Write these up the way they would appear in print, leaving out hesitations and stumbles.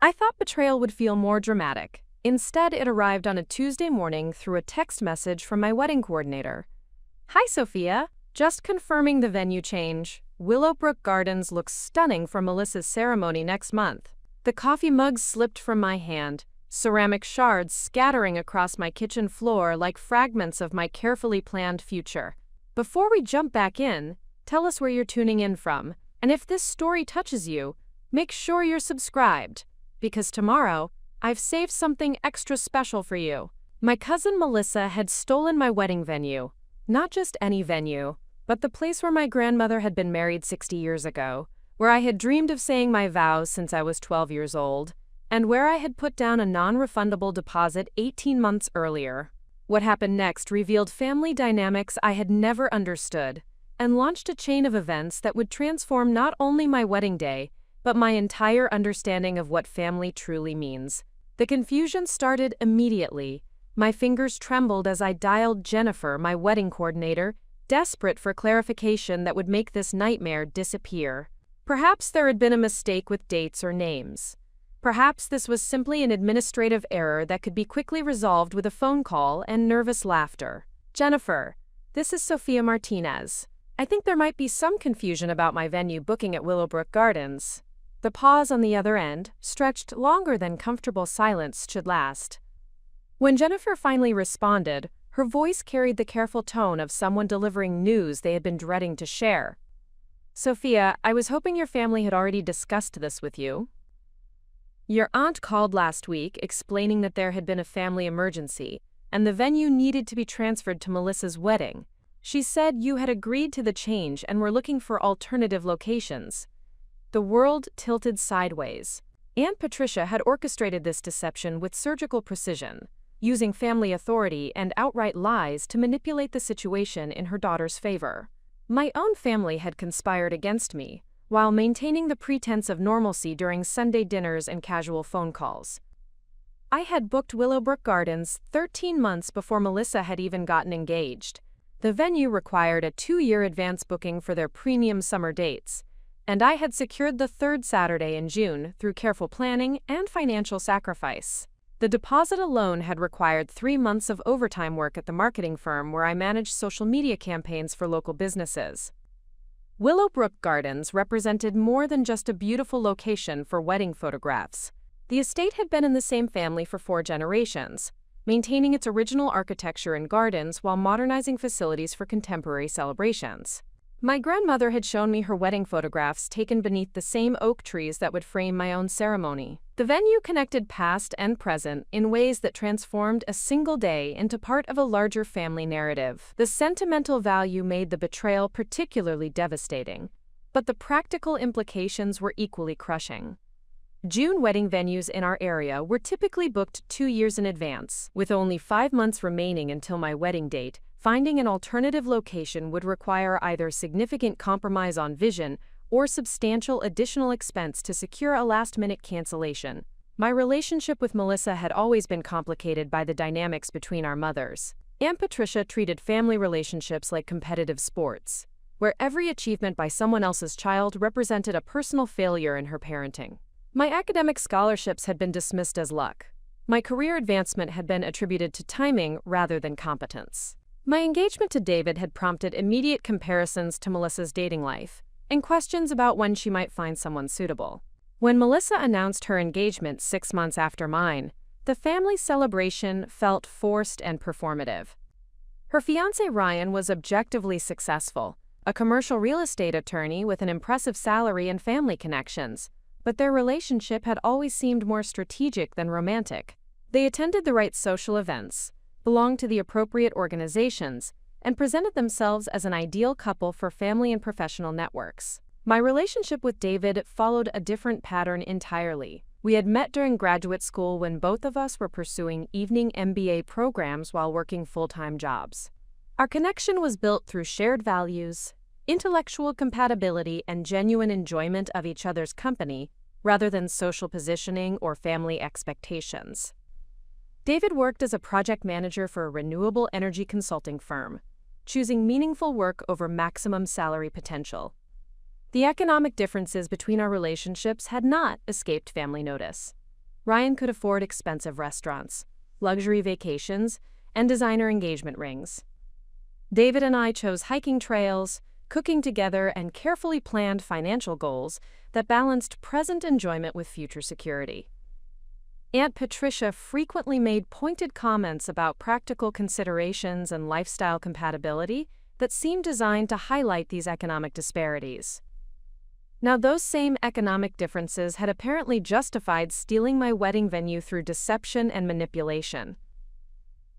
I thought betrayal would feel more dramatic. Instead, it arrived on a Tuesday morning through a text message from my wedding coordinator. "Hi, Sophia. Just confirming the venue change. Willowbrook Gardens looks stunning for Melissa's ceremony next month." The coffee mug slipped from my hand, ceramic shards scattering across my kitchen floor like fragments of my carefully planned future. Before we jump back in, tell us where you're tuning in from, and if this story touches you, make sure you're subscribed, because tomorrow, I've saved something extra special for you. My cousin Melissa had stolen my wedding venue. Not just any venue, but the place where my grandmother had been married 60 years ago, where I had dreamed of saying my vows since I was 12 years old, and where I had put down a non-refundable deposit 18 months earlier. What happened next revealed family dynamics I had never understood, and launched a chain of events that would transform not only my wedding day, but my entire understanding of what family truly means. The confusion started immediately. My fingers trembled as I dialed Jennifer, my wedding coordinator, desperate for clarification that would make this nightmare disappear. Perhaps there had been a mistake with dates or names. Perhaps this was simply an administrative error that could be quickly resolved with a phone call and nervous laughter. "Jennifer, this is Sophia Martinez. I think there might be some confusion about my venue booking at Willowbrook Gardens." The pause on the other end stretched longer than comfortable silence should last. When Jennifer finally responded, her voice carried the careful tone of someone delivering news they had been dreading to share. "Sophia, I was hoping your family had already discussed this with you. Your aunt called last week explaining that there had been a family emergency, and the venue needed to be transferred to Melissa's wedding. She said you had agreed to the change and were looking for alternative locations." The world tilted sideways. Aunt Patricia had orchestrated this deception with surgical precision, using family authority and outright lies to manipulate the situation in her daughter's favor. My own family had conspired against me, while maintaining the pretense of normalcy during Sunday dinners and casual phone calls. I had booked Willowbrook Gardens 13 months before Melissa had even gotten engaged. The venue required a 2-year advance booking for their premium summer dates, and I had secured the third Saturday in June through careful planning and financial sacrifice. The deposit alone had required 3 months of overtime work at the marketing firm where I managed social media campaigns for local businesses. Willowbrook Gardens represented more than just a beautiful location for wedding photographs. The estate had been in the same family for 4 generations, maintaining its original architecture and gardens while modernizing facilities for contemporary celebrations. My grandmother had shown me her wedding photographs taken beneath the same oak trees that would frame my own ceremony. The venue connected past and present in ways that transformed a single day into part of a larger family narrative. The sentimental value made the betrayal particularly devastating, but the practical implications were equally crushing. June wedding venues in our area were typically booked 2 years in advance. With only 5 months remaining until my wedding date, finding an alternative location would require either significant compromise on vision or substantial additional expense to secure a last-minute cancellation. My relationship with Melissa had always been complicated by the dynamics between our mothers. Aunt Patricia treated family relationships like competitive sports, where every achievement by someone else's child represented a personal failure in her parenting. My academic scholarships had been dismissed as luck. My career advancement had been attributed to timing rather than competence. My engagement to David had prompted immediate comparisons to Melissa's dating life, and questions about when she might find someone suitable. When Melissa announced her engagement 6 months after mine, the family celebration felt forced and performative. Her fiancé Ryan was objectively successful, a commercial real estate attorney with an impressive salary and family connections, but their relationship had always seemed more strategic than romantic. They attended the right social events, belonged to the appropriate organizations, and presented themselves as an ideal couple for family and professional networks. My relationship with David followed a different pattern entirely. We had met during graduate school when both of us were pursuing evening MBA programs while working full-time jobs. Our connection was built through shared values, intellectual compatibility, and genuine enjoyment of each other's company, rather than social positioning or family expectations. David worked as a project manager for a renewable energy consulting firm, choosing meaningful work over maximum salary potential. The economic differences between our relationships had not escaped family notice. Ryan could afford expensive restaurants, luxury vacations, and designer engagement rings. David and I chose hiking trails, cooking together, and carefully planned financial goals that balanced present enjoyment with future security. Aunt Patricia frequently made pointed comments about practical considerations and lifestyle compatibility that seemed designed to highlight these economic disparities. Now, those same economic differences had apparently justified stealing my wedding venue through deception and manipulation.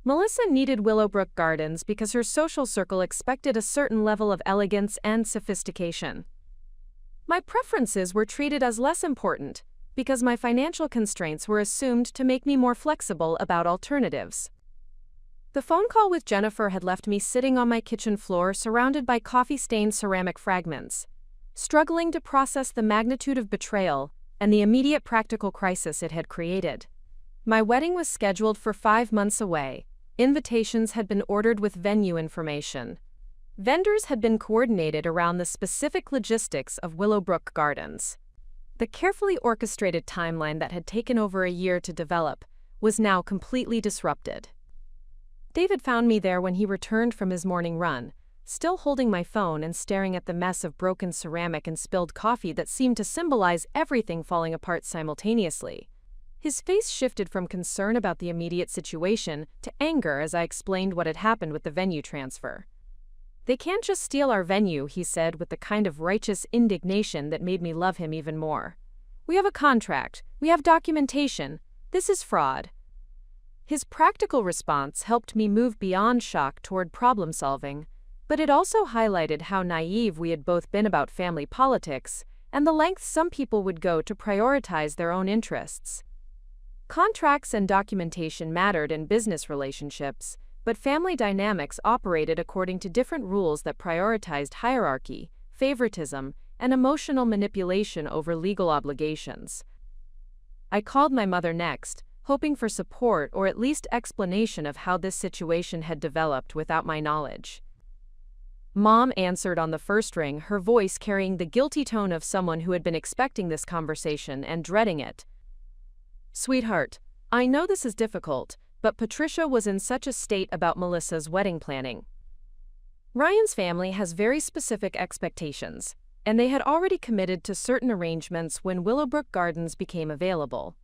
Melissa needed Willowbrook Gardens because her social circle expected a certain level of elegance and sophistication. My preferences were treated as less important because my financial constraints were assumed to make me more flexible about alternatives. The phone call with Jennifer had left me sitting on my kitchen floor surrounded by coffee-stained ceramic fragments, struggling to process the magnitude of betrayal and the immediate practical crisis it had created. My wedding was scheduled for 5 months away. Invitations had been ordered with venue information. Vendors had been coordinated around the specific logistics of Willowbrook Gardens. The carefully orchestrated timeline that had taken over a year to develop was now completely disrupted. David found me there when he returned from his morning run, still holding my phone and staring at the mess of broken ceramic and spilled coffee that seemed to symbolize everything falling apart simultaneously. His face shifted from concern about the immediate situation to anger as I explained what had happened with the venue transfer. "They can't just steal our venue," he said with the kind of righteous indignation that made me love him even more. "We have a contract. We have documentation. This is fraud." His practical response helped me move beyond shock toward problem solving, but it also highlighted how naive we had both been about family politics and the lengths some people would go to prioritize their own interests. Contracts and documentation mattered in business relationships, but family dynamics operated according to different rules that prioritized hierarchy, favoritism, and emotional manipulation over legal obligations. I called my mother next, hoping for support or at least explanation of how this situation had developed without my knowledge. Mom answered on the first ring, her voice carrying the guilty tone of someone who had been expecting this conversation and dreading it. "Sweetheart, I know this is difficult, but Patricia was in such a state about Melissa's wedding planning. Ryan's family has very specific expectations, and they had already committed to certain arrangements when Willowbrook Gardens became available.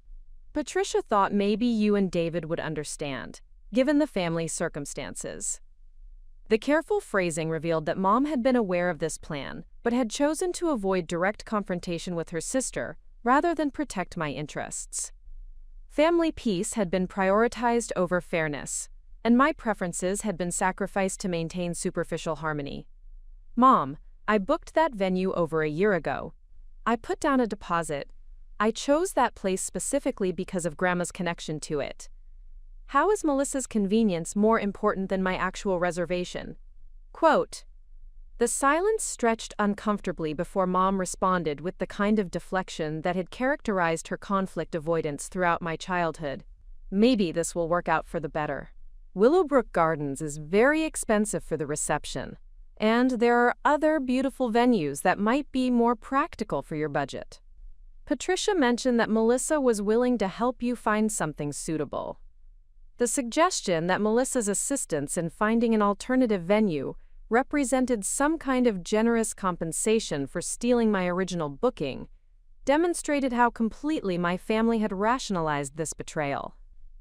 Patricia thought maybe you and David would understand, given the family's circumstances." The careful phrasing revealed that Mom had been aware of this plan, but had chosen to avoid direct confrontation with her sister rather than protect my interests. Family peace had been prioritized over fairness, and my preferences had been sacrificed to maintain superficial harmony. "Mom, I booked that venue over a year ago. I put down a deposit. I chose that place specifically because of Grandma's connection to it. How is Melissa's convenience more important than my actual reservation?" Quote. The silence stretched uncomfortably before Mom responded with the kind of deflection that had characterized her conflict avoidance throughout my childhood. "Maybe this will work out for the better. Willowbrook Gardens is very expensive for the reception, and there are other beautiful venues that might be more practical for your budget. Patricia mentioned that Melissa was willing to help you find something suitable." The suggestion that Melissa's assistance in finding an alternative venue represented some kind of generous compensation for stealing my original booking demonstrated how completely my family had rationalized this betrayal.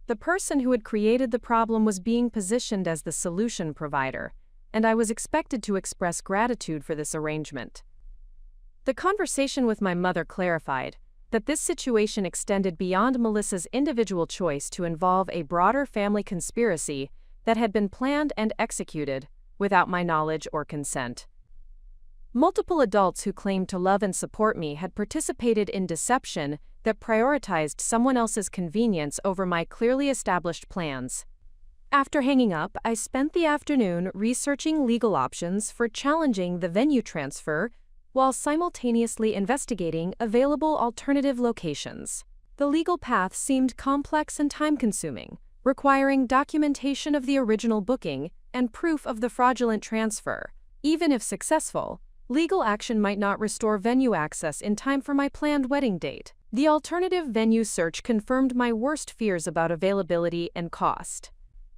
The person who had created the problem was being positioned as the solution provider, and I was expected to express gratitude for this arrangement. The conversation with my mother clarified that this situation extended beyond Melissa's individual choice to involve a broader family conspiracy that had been planned and executed without my knowledge or consent. Multiple adults who claimed to love and support me had participated in deception that prioritized someone else's convenience over my clearly established plans. After hanging up, I spent the afternoon researching legal options for challenging the venue transfer while simultaneously investigating available alternative locations. The legal path seemed complex and time-consuming, requiring documentation of the original booking and proof of the fraudulent transfer. Even if successful, legal action might not restore venue access in time for my planned wedding date. The alternative venue search confirmed my worst fears about availability and cost.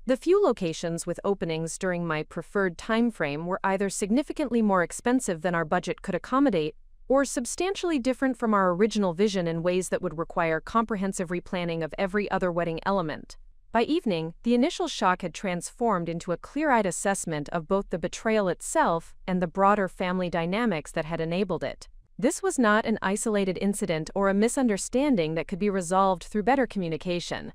The few locations with openings during my preferred time frame were either significantly more expensive than our budget could accommodate, or substantially different from our original vision in ways that would require comprehensive replanning of every other wedding element. By evening, the initial shock had transformed into a clear-eyed assessment of both the betrayal itself and the broader family dynamics that had enabled it. This was not an isolated incident or a misunderstanding that could be resolved through better communication.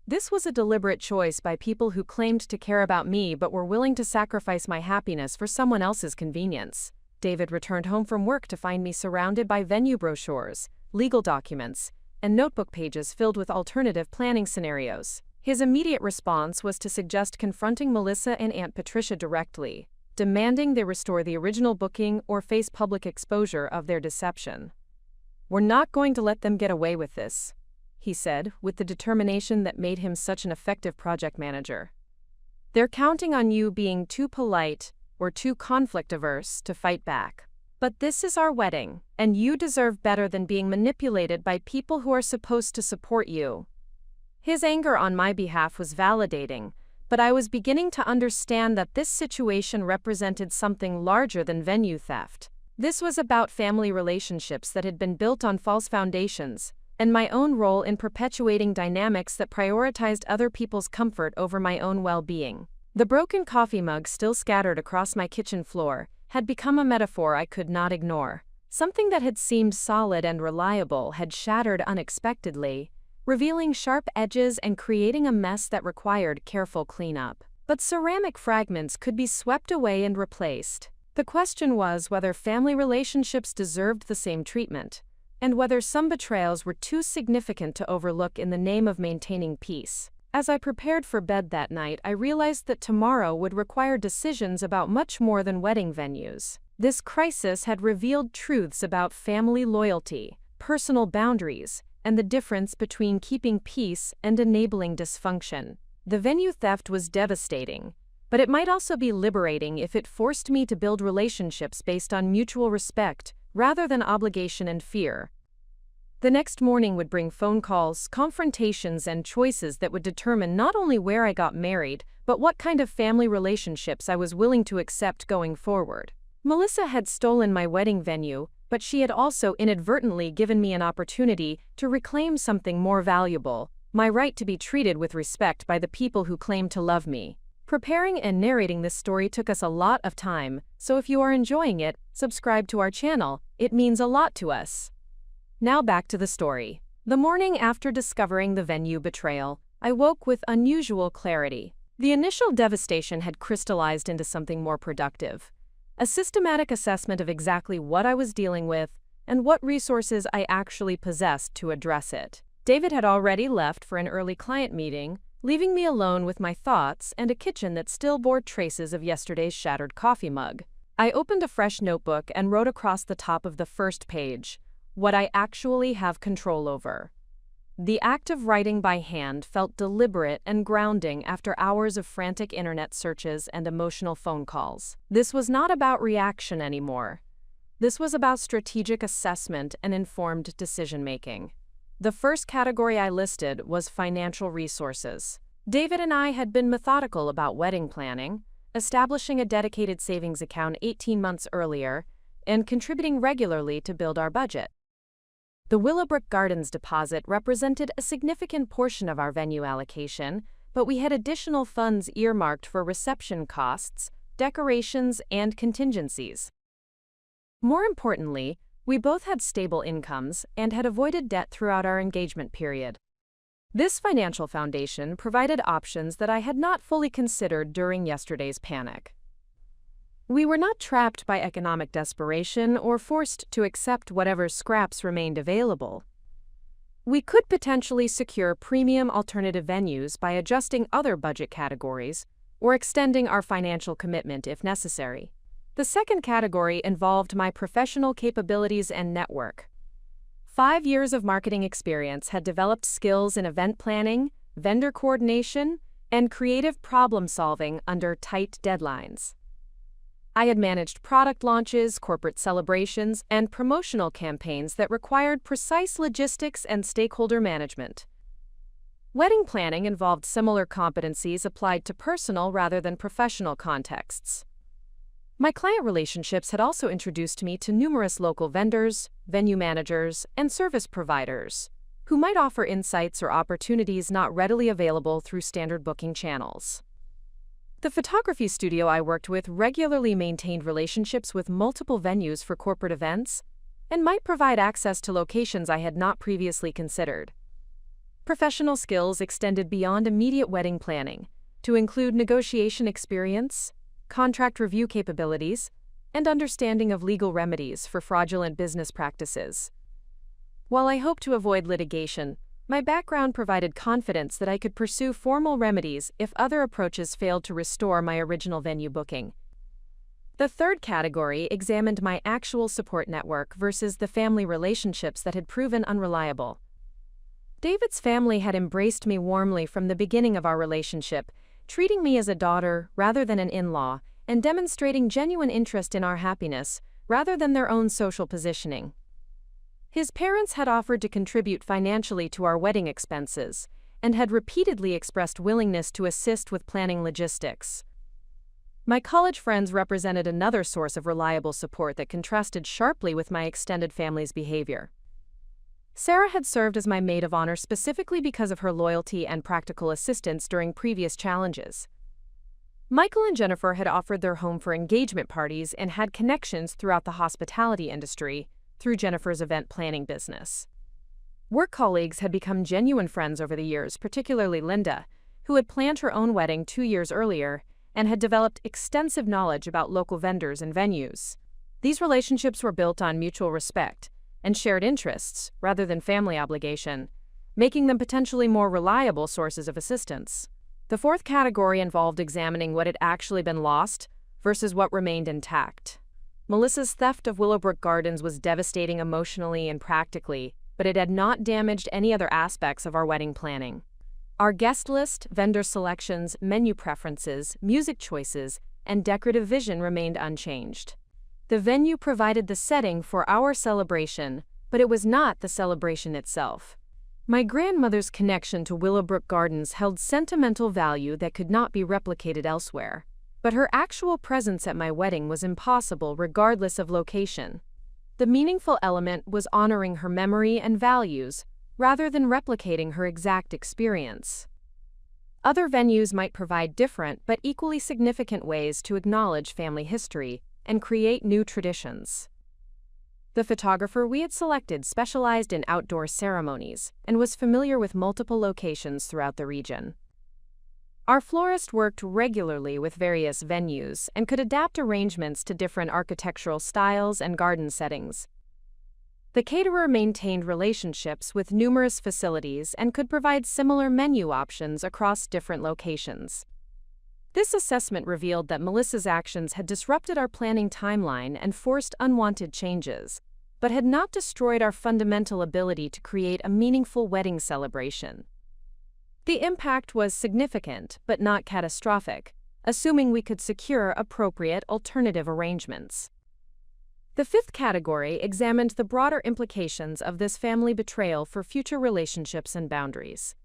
This was a deliberate choice by people who claimed to care about me but were willing to sacrifice my happiness for someone else's convenience. David returned home from work to find me surrounded by venue brochures, legal documents, and notebook pages filled with alternative planning scenarios. His immediate response was to suggest confronting Melissa and Aunt Patricia directly, demanding they restore the original booking or face public exposure of their deception. "We're not going to let them get away with this," he said, with the determination that made him such an effective project manager. "They're counting on you being too polite or too conflict-averse to fight back. But this is our wedding, and you deserve better than being manipulated by people who are supposed to support you." His anger on my behalf was validating, but I was beginning to understand that this situation represented something larger than venue theft. This was about family relationships that had been built on false foundations, and my own role in perpetuating dynamics that prioritized other people's comfort over my own well-being. The broken coffee mug still scattered across my kitchen floor had become a metaphor I could not ignore. Something that had seemed solid and reliable had shattered unexpectedly, revealing sharp edges and creating a mess that required careful cleanup. But ceramic fragments could be swept away and replaced. The question was whether family relationships deserved the same treatment, and whether some betrayals were too significant to overlook in the name of maintaining peace. As I prepared for bed that night, I realized that tomorrow would require decisions about much more than wedding venues. This crisis had revealed truths about family loyalty, personal boundaries, and the difference between keeping peace and enabling dysfunction. The venue theft was devastating, but it might also be liberating if it forced me to build relationships based on mutual respect rather than obligation and fear. The next morning would bring phone calls, confrontations, and choices that would determine not only where I got married, but what kind of family relationships I was willing to accept going forward. Melissa had stolen my wedding venue, but she had also inadvertently given me an opportunity to reclaim something more valuable: my right to be treated with respect by the people who claimed to love me. Preparing and narrating this story took us a lot of time, so if you are enjoying it, subscribe to our channel. It means a lot to us. Now back to the story. The morning after discovering the venue betrayal, I woke with unusual clarity. The initial devastation had crystallized into something more productive: a systematic assessment of exactly what I was dealing with and what resources I actually possessed to address it. David had already left for an early client meeting, leaving me alone with my thoughts and a kitchen that still bore traces of yesterday's shattered coffee mug. I opened a fresh notebook and wrote across the top of the first page, "What I actually have control over." The act of writing by hand felt deliberate and grounding after hours of frantic internet searches and emotional phone calls. This was not about reaction anymore. This was about strategic assessment and informed decision-making. The first category I listed was financial resources. David and I had been methodical about wedding planning, establishing a dedicated savings account 18 months earlier, and contributing regularly to build our budget. The Willowbrook Gardens deposit represented a significant portion of our venue allocation, but we had additional funds earmarked for reception costs, decorations, and contingencies. More importantly, we both had stable incomes and had avoided debt throughout our engagement period. This financial foundation provided options that I had not fully considered during yesterday's panic. We were not trapped by economic desperation or forced to accept whatever scraps remained available. We could potentially secure premium alternative venues by adjusting other budget categories or extending our financial commitment if necessary. The second category involved my professional capabilities and network. 5 years of marketing experience had developed skills in event planning, vendor coordination, and creative problem-solving under tight deadlines. I had managed product launches, corporate celebrations, and promotional campaigns that required precise logistics and stakeholder management. Wedding planning involved similar competencies applied to personal rather than professional contexts. My client relationships had also introduced me to numerous local vendors, venue managers, and service providers, who might offer insights or opportunities not readily available through standard booking channels. The photography studio I worked with regularly maintained relationships with multiple venues for corporate events and might provide access to locations I had not previously considered. Professional skills extended beyond immediate wedding planning to include negotiation experience, contract review capabilities, and understanding of legal remedies for fraudulent business practices. While I hoped to avoid litigation, my background provided confidence that I could pursue formal remedies if other approaches failed to restore my original venue booking. The third category examined my actual support network versus the family relationships that had proven unreliable. David's family had embraced me warmly from the beginning of our relationship, treating me as a daughter rather than an in-law, and demonstrating genuine interest in our happiness rather than their own social positioning. His parents had offered to contribute financially to our wedding expenses and had repeatedly expressed willingness to assist with planning logistics. My college friends represented another source of reliable support that contrasted sharply with my extended family's behavior. Sarah had served as my maid of honor specifically because of her loyalty and practical assistance during previous challenges. Michael and Jennifer had offered their home for engagement parties and had connections throughout the hospitality industry through Jennifer's event planning business. Work colleagues had become genuine friends over the years, particularly Linda, who had planned her own wedding 2 years earlier and had developed extensive knowledge about local vendors and venues. These relationships were built on mutual respect and shared interests rather than family obligation, making them potentially more reliable sources of assistance. The fourth category involved examining what had actually been lost versus what remained intact. Melissa's theft of Willowbrook Gardens was devastating emotionally and practically, but it had not damaged any other aspects of our wedding planning. Our guest list, vendor selections, menu preferences, music choices, and decorative vision remained unchanged. The venue provided the setting for our celebration, but it was not the celebration itself. My grandmother's connection to Willowbrook Gardens held sentimental value that could not be replicated elsewhere. But her actual presence at my wedding was impossible regardless of location. The meaningful element was honoring her memory and values rather than replicating her exact experience. Other venues might provide different but equally significant ways to acknowledge family history and create new traditions. The photographer we had selected specialized in outdoor ceremonies and was familiar with multiple locations throughout the region. Our florist worked regularly with various venues and could adapt arrangements to different architectural styles and garden settings. The caterer maintained relationships with numerous facilities and could provide similar menu options across different locations. This assessment revealed that Melissa's actions had disrupted our planning timeline and forced unwanted changes, but had not destroyed our fundamental ability to create a meaningful wedding celebration. The impact was significant, but not catastrophic, assuming we could secure appropriate alternative arrangements. The fifth category examined the broader implications of this family betrayal for future relationships and boundaries.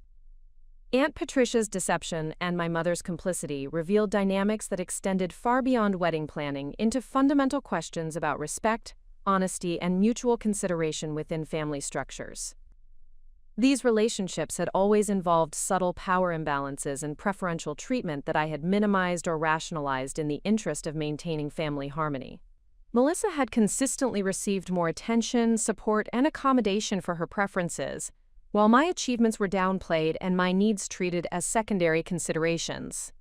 Aunt Patricia's deception and my mother's complicity revealed dynamics that extended far beyond wedding planning into fundamental questions about respect, honesty, and mutual consideration within family structures. These relationships had always involved subtle power imbalances and preferential treatment that I had minimized or rationalized in the interest of maintaining family harmony. Melissa had consistently received more attention, support, and accommodation for her preferences, while my achievements were downplayed and my needs treated as secondary considerations.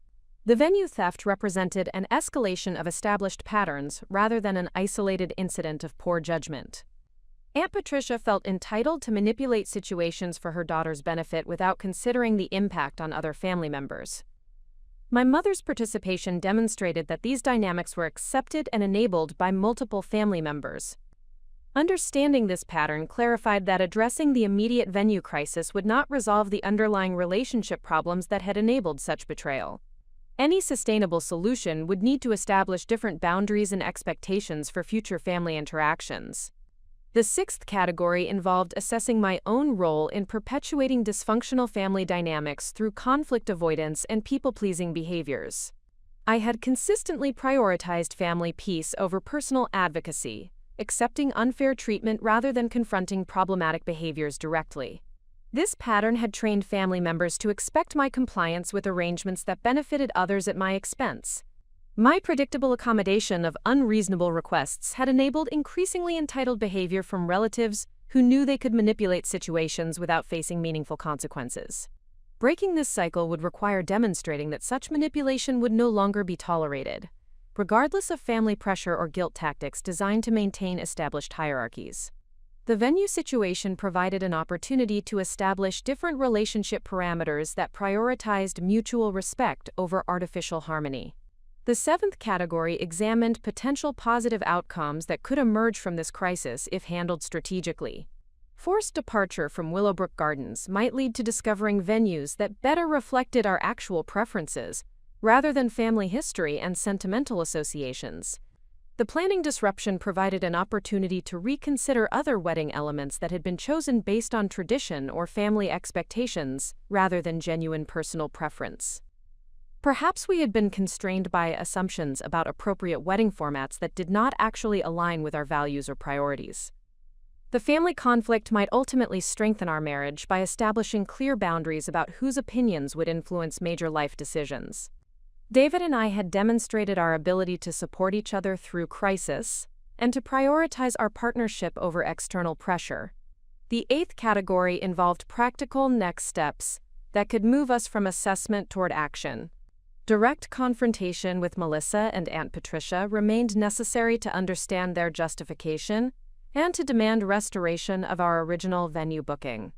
The venue theft represented an escalation of established patterns rather than an isolated incident of poor judgment. Aunt Patricia felt entitled to manipulate situations for her daughter's benefit without considering the impact on other family members. My mother's participation demonstrated that these dynamics were accepted and enabled by multiple family members. Understanding this pattern clarified that addressing the immediate venue crisis would not resolve the underlying relationship problems that had enabled such betrayal. Any sustainable solution would need to establish different boundaries and expectations for future family interactions. The sixth category involved assessing my own role in perpetuating dysfunctional family dynamics through conflict avoidance and people-pleasing behaviors. I had consistently prioritized family peace over personal advocacy, accepting unfair treatment rather than confronting problematic behaviors directly. This pattern had trained family members to expect my compliance with arrangements that benefited others at my expense. My predictable accommodation of unreasonable requests had enabled increasingly entitled behavior from relatives who knew they could manipulate situations without facing meaningful consequences. Breaking this cycle would require demonstrating that such manipulation would no longer be tolerated, regardless of family pressure or guilt tactics designed to maintain established hierarchies. The venue situation provided an opportunity to establish different relationship parameters that prioritized mutual respect over artificial harmony. The seventh category examined potential positive outcomes that could emerge from this crisis if handled strategically. Forced departure from Willowbrook Gardens might lead to discovering venues that better reflected our actual preferences, rather than family history and sentimental associations. The planning disruption provided an opportunity to reconsider other wedding elements that had been chosen based on tradition or family expectations, rather than genuine personal preference. Perhaps we had been constrained by assumptions about appropriate wedding formats that did not actually align with our values or priorities. The family conflict might ultimately strengthen our marriage by establishing clear boundaries about whose opinions would influence major life decisions. David and I had demonstrated our ability to support each other through crisis and to prioritize our partnership over external pressure. The eighth category involved practical next steps that could move us from assessment toward action. Direct confrontation with Melissa and Aunt Patricia remained necessary to understand their justification and to demand restoration of our original venue booking.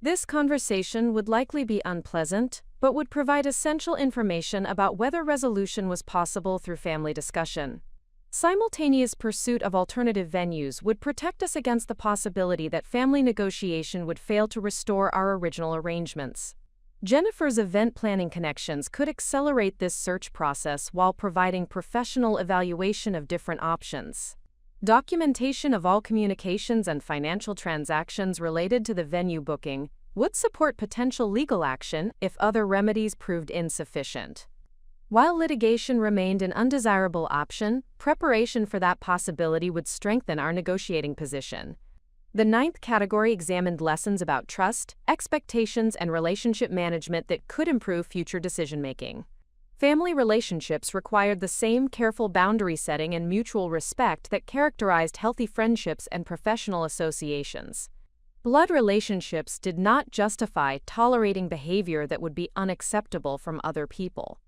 This conversation would likely be unpleasant, but would provide essential information about whether resolution was possible through family discussion. Simultaneous pursuit of alternative venues would protect us against the possibility that family negotiation would fail to restore our original arrangements. Jennifer's event planning connections could accelerate this search process while providing professional evaluation of different options. Documentation of all communications and financial transactions related to the venue booking would support potential legal action if other remedies proved insufficient. While litigation remained an undesirable option, preparation for that possibility would strengthen our negotiating position. The ninth category examined lessons about trust, expectations, and relationship management that could improve future decision-making. Family relationships required the same careful boundary setting and mutual respect that characterized healthy friendships and professional associations. Blood relationships did not justify tolerating behavior that would be unacceptable from other people.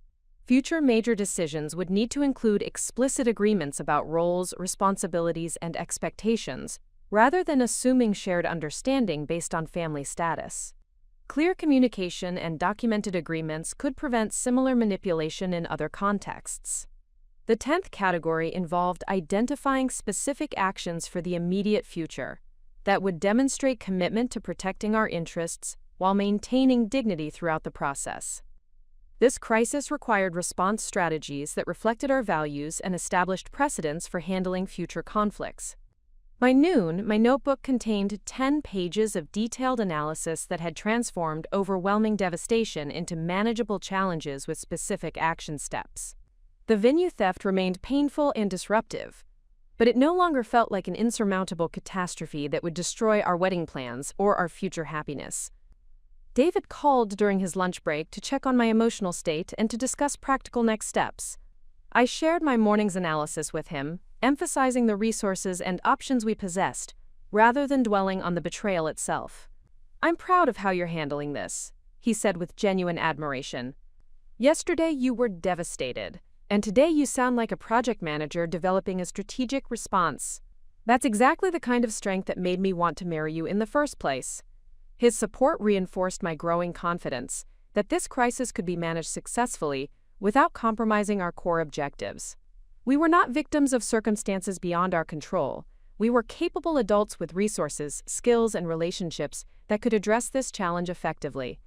Future major decisions would need to include explicit agreements about roles, responsibilities, and expectations, rather than assuming shared understanding based on family status. Clear communication and documented agreements could prevent similar manipulation in other contexts. The 10th category involved identifying specific actions for the immediate future that would demonstrate commitment to protecting our interests while maintaining dignity throughout the process. This crisis required response strategies that reflected our values and established precedents for handling future conflicts. By noon, my notebook contained 10 pages of detailed analysis that had transformed overwhelming devastation into manageable challenges with specific action steps. The venue theft remained painful and disruptive, but it no longer felt like an insurmountable catastrophe that would destroy our wedding plans or our future happiness. David called during his lunch break to check on my emotional state and to discuss practical next steps. I shared my morning's analysis with him, emphasizing the resources and options we possessed, rather than dwelling on the betrayal itself. "I'm proud of how you're handling this," he said with genuine admiration. "Yesterday you were devastated, and today you sound like a project manager developing a strategic response. That's exactly the kind of strength that made me want to marry you in the first place." His support reinforced my growing confidence that this crisis could be managed successfully without compromising our core objectives. We were not victims of circumstances beyond our control. We were capable adults with resources, skills, and relationships that could address this challenge effectively.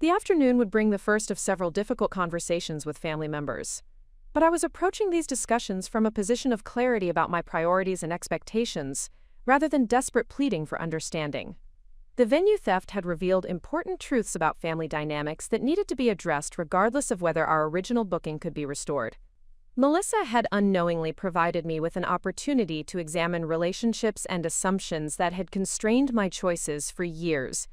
The afternoon would bring the first of several difficult conversations with family members. But I was approaching these discussions from a position of clarity about my priorities and expectations, rather than desperate pleading for understanding. The venue theft had revealed important truths about family dynamics that needed to be addressed regardless of whether our original booking could be restored. Melissa had unknowingly provided me with an opportunity to examine relationships and assumptions that had constrained my choices for years.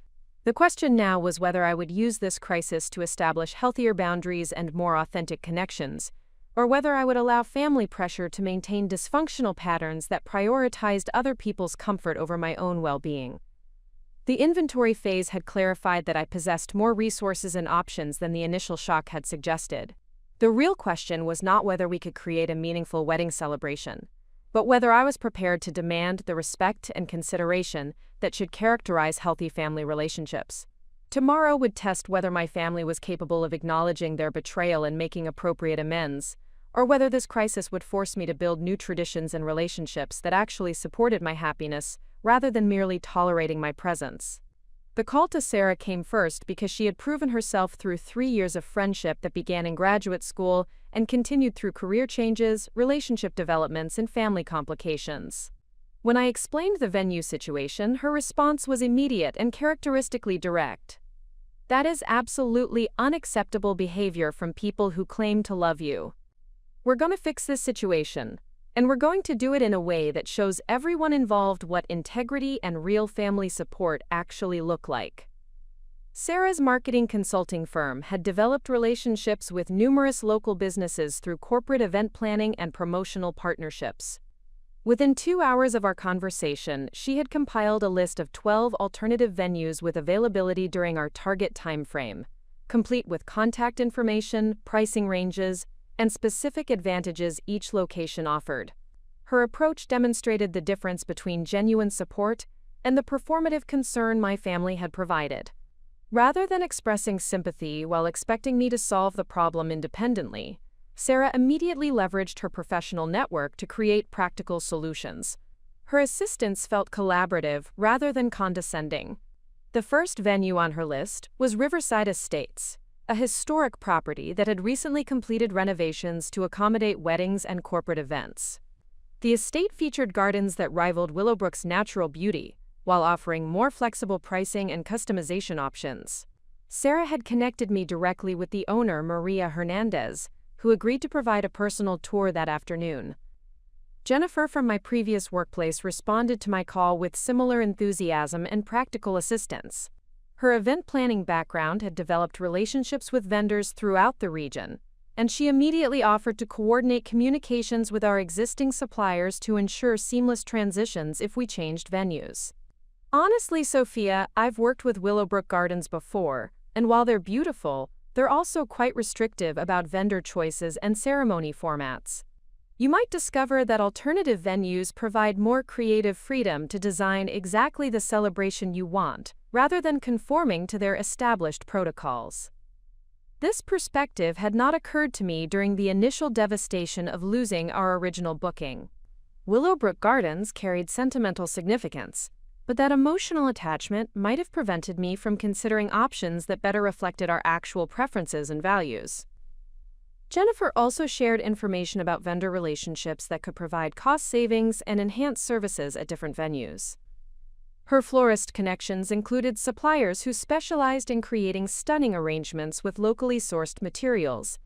The question now was whether I would use this crisis to establish healthier boundaries and more authentic connections, or whether I would allow family pressure to maintain dysfunctional patterns that prioritized other people's comfort over my own well-being. The inventory phase had clarified that I possessed more resources and options than the initial shock had suggested. The real question was not whether we could create a meaningful wedding celebration, but whether I was prepared to demand the respect and consideration that should characterize healthy family relationships. Tomorrow would test whether my family was capable of acknowledging their betrayal and making appropriate amends, or whether this crisis would force me to build new traditions and relationships that actually supported my happiness rather than merely tolerating my presence. The call to Sarah came first because she had proven herself through 3 years of friendship that began in graduate school and continued through career changes, relationship developments, and family complications. When I explained the venue situation, her response was immediate and characteristically direct. "That is absolutely unacceptable behavior from people who claim to love you. We're going to fix this situation, and we're going to do it in a way that shows everyone involved what integrity and real family support actually look like." Sarah's marketing consulting firm had developed relationships with numerous local businesses through corporate event planning and promotional partnerships. Within 2 hours of our conversation, she had compiled a list of 12 alternative venues with availability during our target timeframe, complete with contact information, pricing ranges, and specific advantages each location offered. Her approach demonstrated the difference between genuine support and the performative concern my family had provided. Rather than expressing sympathy while expecting me to solve the problem independently, Sarah immediately leveraged her professional network to create practical solutions. Her assistance felt collaborative rather than condescending. The first venue on her list was Riverside Estates, a historic property that had recently completed renovations to accommodate weddings and corporate events. The estate featured gardens that rivaled Willowbrook's natural beauty, while offering more flexible pricing and customization options. Sarah had connected me directly with the owner, Maria Hernandez, who agreed to provide a personal tour that afternoon. Jennifer from my previous workplace responded to my call with similar enthusiasm and practical assistance. Her event planning background had developed relationships with vendors throughout the region, and she immediately offered to coordinate communications with our existing suppliers to ensure seamless transitions if we changed venues. Honestly, Sophia, I've worked with Willowbrook Gardens before, and while they're beautiful, they're also quite restrictive about vendor choices and ceremony formats. You might discover that alternative venues provide more creative freedom to design exactly the celebration you want, rather than conforming to their established protocols. This perspective had not occurred to me during the initial devastation of losing our original booking. Willowbrook Gardens carried sentimental significance, but that emotional attachment might have prevented me from considering options that better reflected our actual preferences and values. Jennifer also shared information about vendor relationships that could provide cost savings and enhance services at different venues. Her florist connections included suppliers who specialized in creating stunning arrangements with locally sourced materials,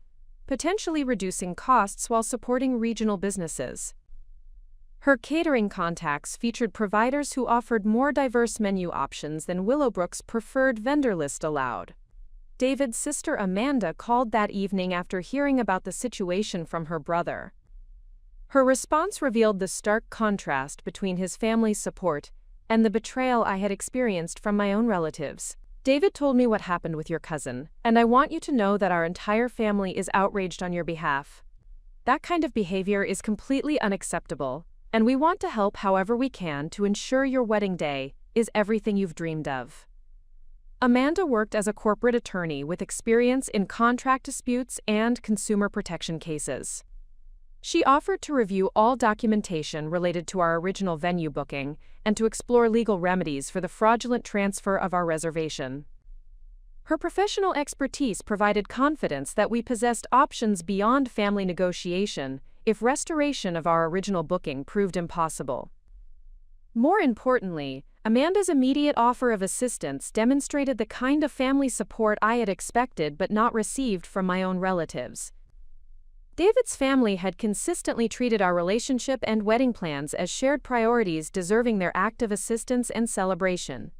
potentially reducing costs while supporting regional businesses. Her catering contacts featured providers who offered more diverse menu options than Willowbrook's preferred vendor list allowed. David's sister Amanda called that evening after hearing about the situation from her brother. Her response revealed the stark contrast between his family's support and the betrayal I had experienced from my own relatives. "David told me what happened with your cousin, and I want you to know that our entire family is outraged on your behalf. That kind of behavior is completely unacceptable, and we want to help however we can to ensure your wedding day is everything you've dreamed of." Amanda worked as a corporate attorney with experience in contract disputes and consumer protection cases. She offered to review all documentation related to our original venue booking and to explore legal remedies for the fraudulent transfer of our reservation. Her professional expertise provided confidence that we possessed options beyond family negotiation if restoration of our original booking proved impossible. More importantly, Amanda's immediate offer of assistance demonstrated the kind of family support I had expected but not received from my own relatives. David's family had consistently treated our relationship and wedding plans as shared priorities deserving their active assistance and celebration.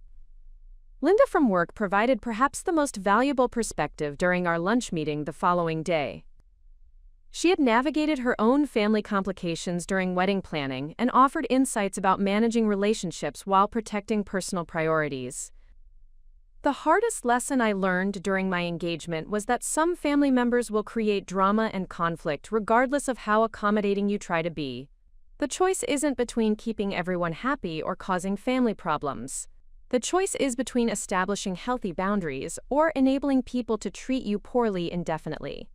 Linda from work provided perhaps the most valuable perspective during our lunch meeting the following day. She had navigated her own family complications during wedding planning and offered insights about managing relationships while protecting personal priorities. The hardest lesson I learned during my engagement was that some family members will create drama and conflict regardless of how accommodating you try to be. The choice isn't between keeping everyone happy or causing family problems. The choice is between establishing healthy boundaries or enabling people to treat you poorly indefinitely.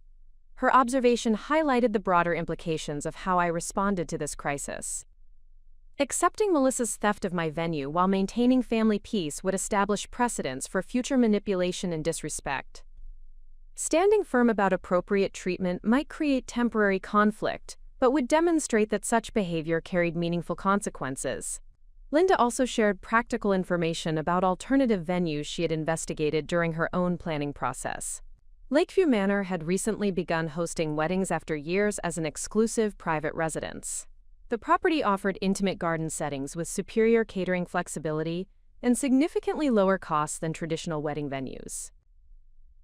Her observation highlighted the broader implications of how I responded to this crisis. Accepting Melissa's theft of my venue while maintaining family peace would establish precedents for future manipulation and disrespect. Standing firm about appropriate treatment might create temporary conflict, but would demonstrate that such behavior carried meaningful consequences. Linda also shared practical information about alternative venues she had investigated during her own planning process. Lakeview Manor had recently begun hosting weddings after years as an exclusive private residence. The property offered intimate garden settings with superior catering flexibility and significantly lower costs than traditional wedding venues.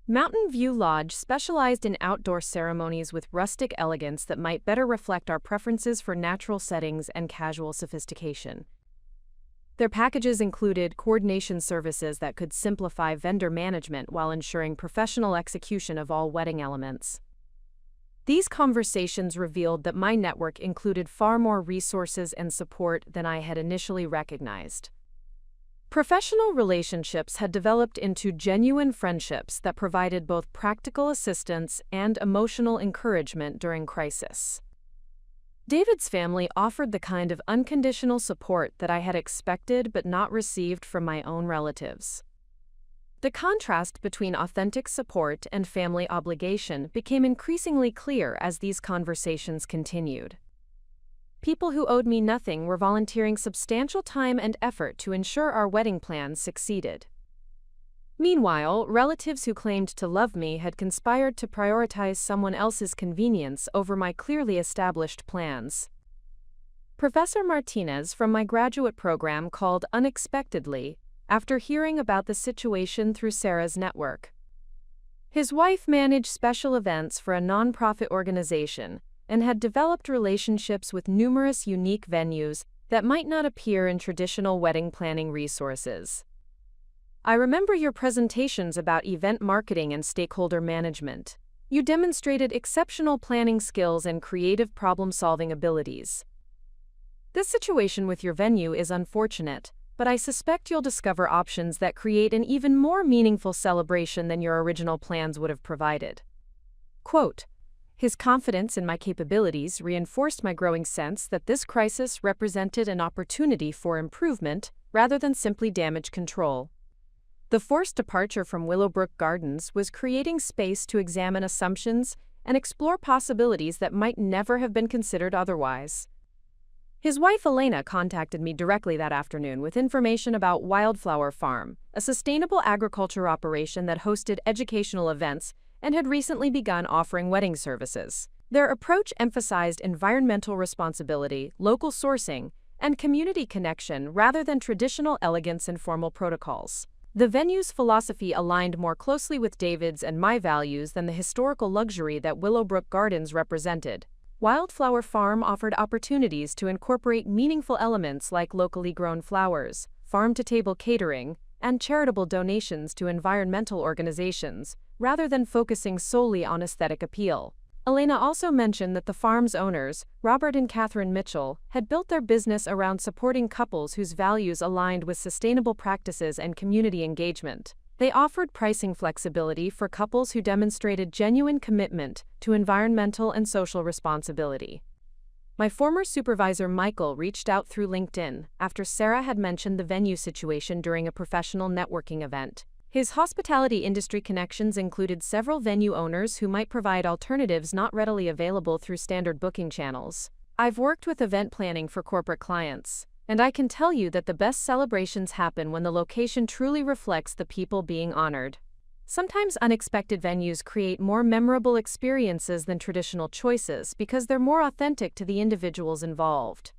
Mountain View Lodge specialized in outdoor ceremonies with rustic elegance that might better reflect our preferences for natural settings and casual sophistication. Their packages included coordination services that could simplify vendor management while ensuring professional execution of all wedding elements. These conversations revealed that my network included far more resources and support than I had initially recognized. Professional relationships had developed into genuine friendships that provided both practical assistance and emotional encouragement during crisis. David's family offered the kind of unconditional support that I had expected but not received from my own relatives. The contrast between authentic support and family obligation became increasingly clear as these conversations continued. People who owed me nothing were volunteering substantial time and effort to ensure our wedding plans succeeded. Meanwhile, relatives who claimed to love me had conspired to prioritize someone else's convenience over my clearly established plans. Professor Martinez from my graduate program called unexpectedly after hearing about the situation through Sarah's network. His wife managed special events for a nonprofit organization and had developed relationships with numerous unique venues that might not appear in traditional wedding planning resources. I remember your presentations about event marketing and stakeholder management. You demonstrated exceptional planning skills and creative problem-solving abilities. This situation with your venue is unfortunate, but I suspect you'll discover options that create an even more meaningful celebration than your original plans would have provided. Quote, his confidence in my capabilities reinforced my growing sense that this crisis represented an opportunity for improvement rather than simply damage control. The forced departure from Willowbrook Gardens was creating space to examine assumptions and explore possibilities that might never have been considered otherwise. His wife Elena contacted me directly that afternoon with information about Wildflower Farm, a sustainable agriculture operation that hosted educational events and had recently begun offering wedding services. Their approach emphasized environmental responsibility, local sourcing, and community connection rather than traditional elegance and formal protocols. The venue's philosophy aligned more closely with David's and my values than the historical luxury that Willowbrook Gardens represented. Wildflower Farm offered opportunities to incorporate meaningful elements like locally grown flowers, farm-to-table catering, and charitable donations to environmental organizations, rather than focusing solely on aesthetic appeal. Elena also mentioned that the farm's owners, Robert and Catherine Mitchell, had built their business around supporting couples whose values aligned with sustainable practices and community engagement. They offered pricing flexibility for couples who demonstrated genuine commitment to environmental and social responsibility. My former supervisor Michael reached out through LinkedIn after Sarah had mentioned the venue situation during a professional networking event. His hospitality industry connections included several venue owners who might provide alternatives not readily available through standard booking channels. I've worked with event planning for corporate clients, and I can tell you that the best celebrations happen when the location truly reflects the people being honored. Sometimes unexpected venues create more memorable experiences than traditional choices because they're more authentic to the individuals involved.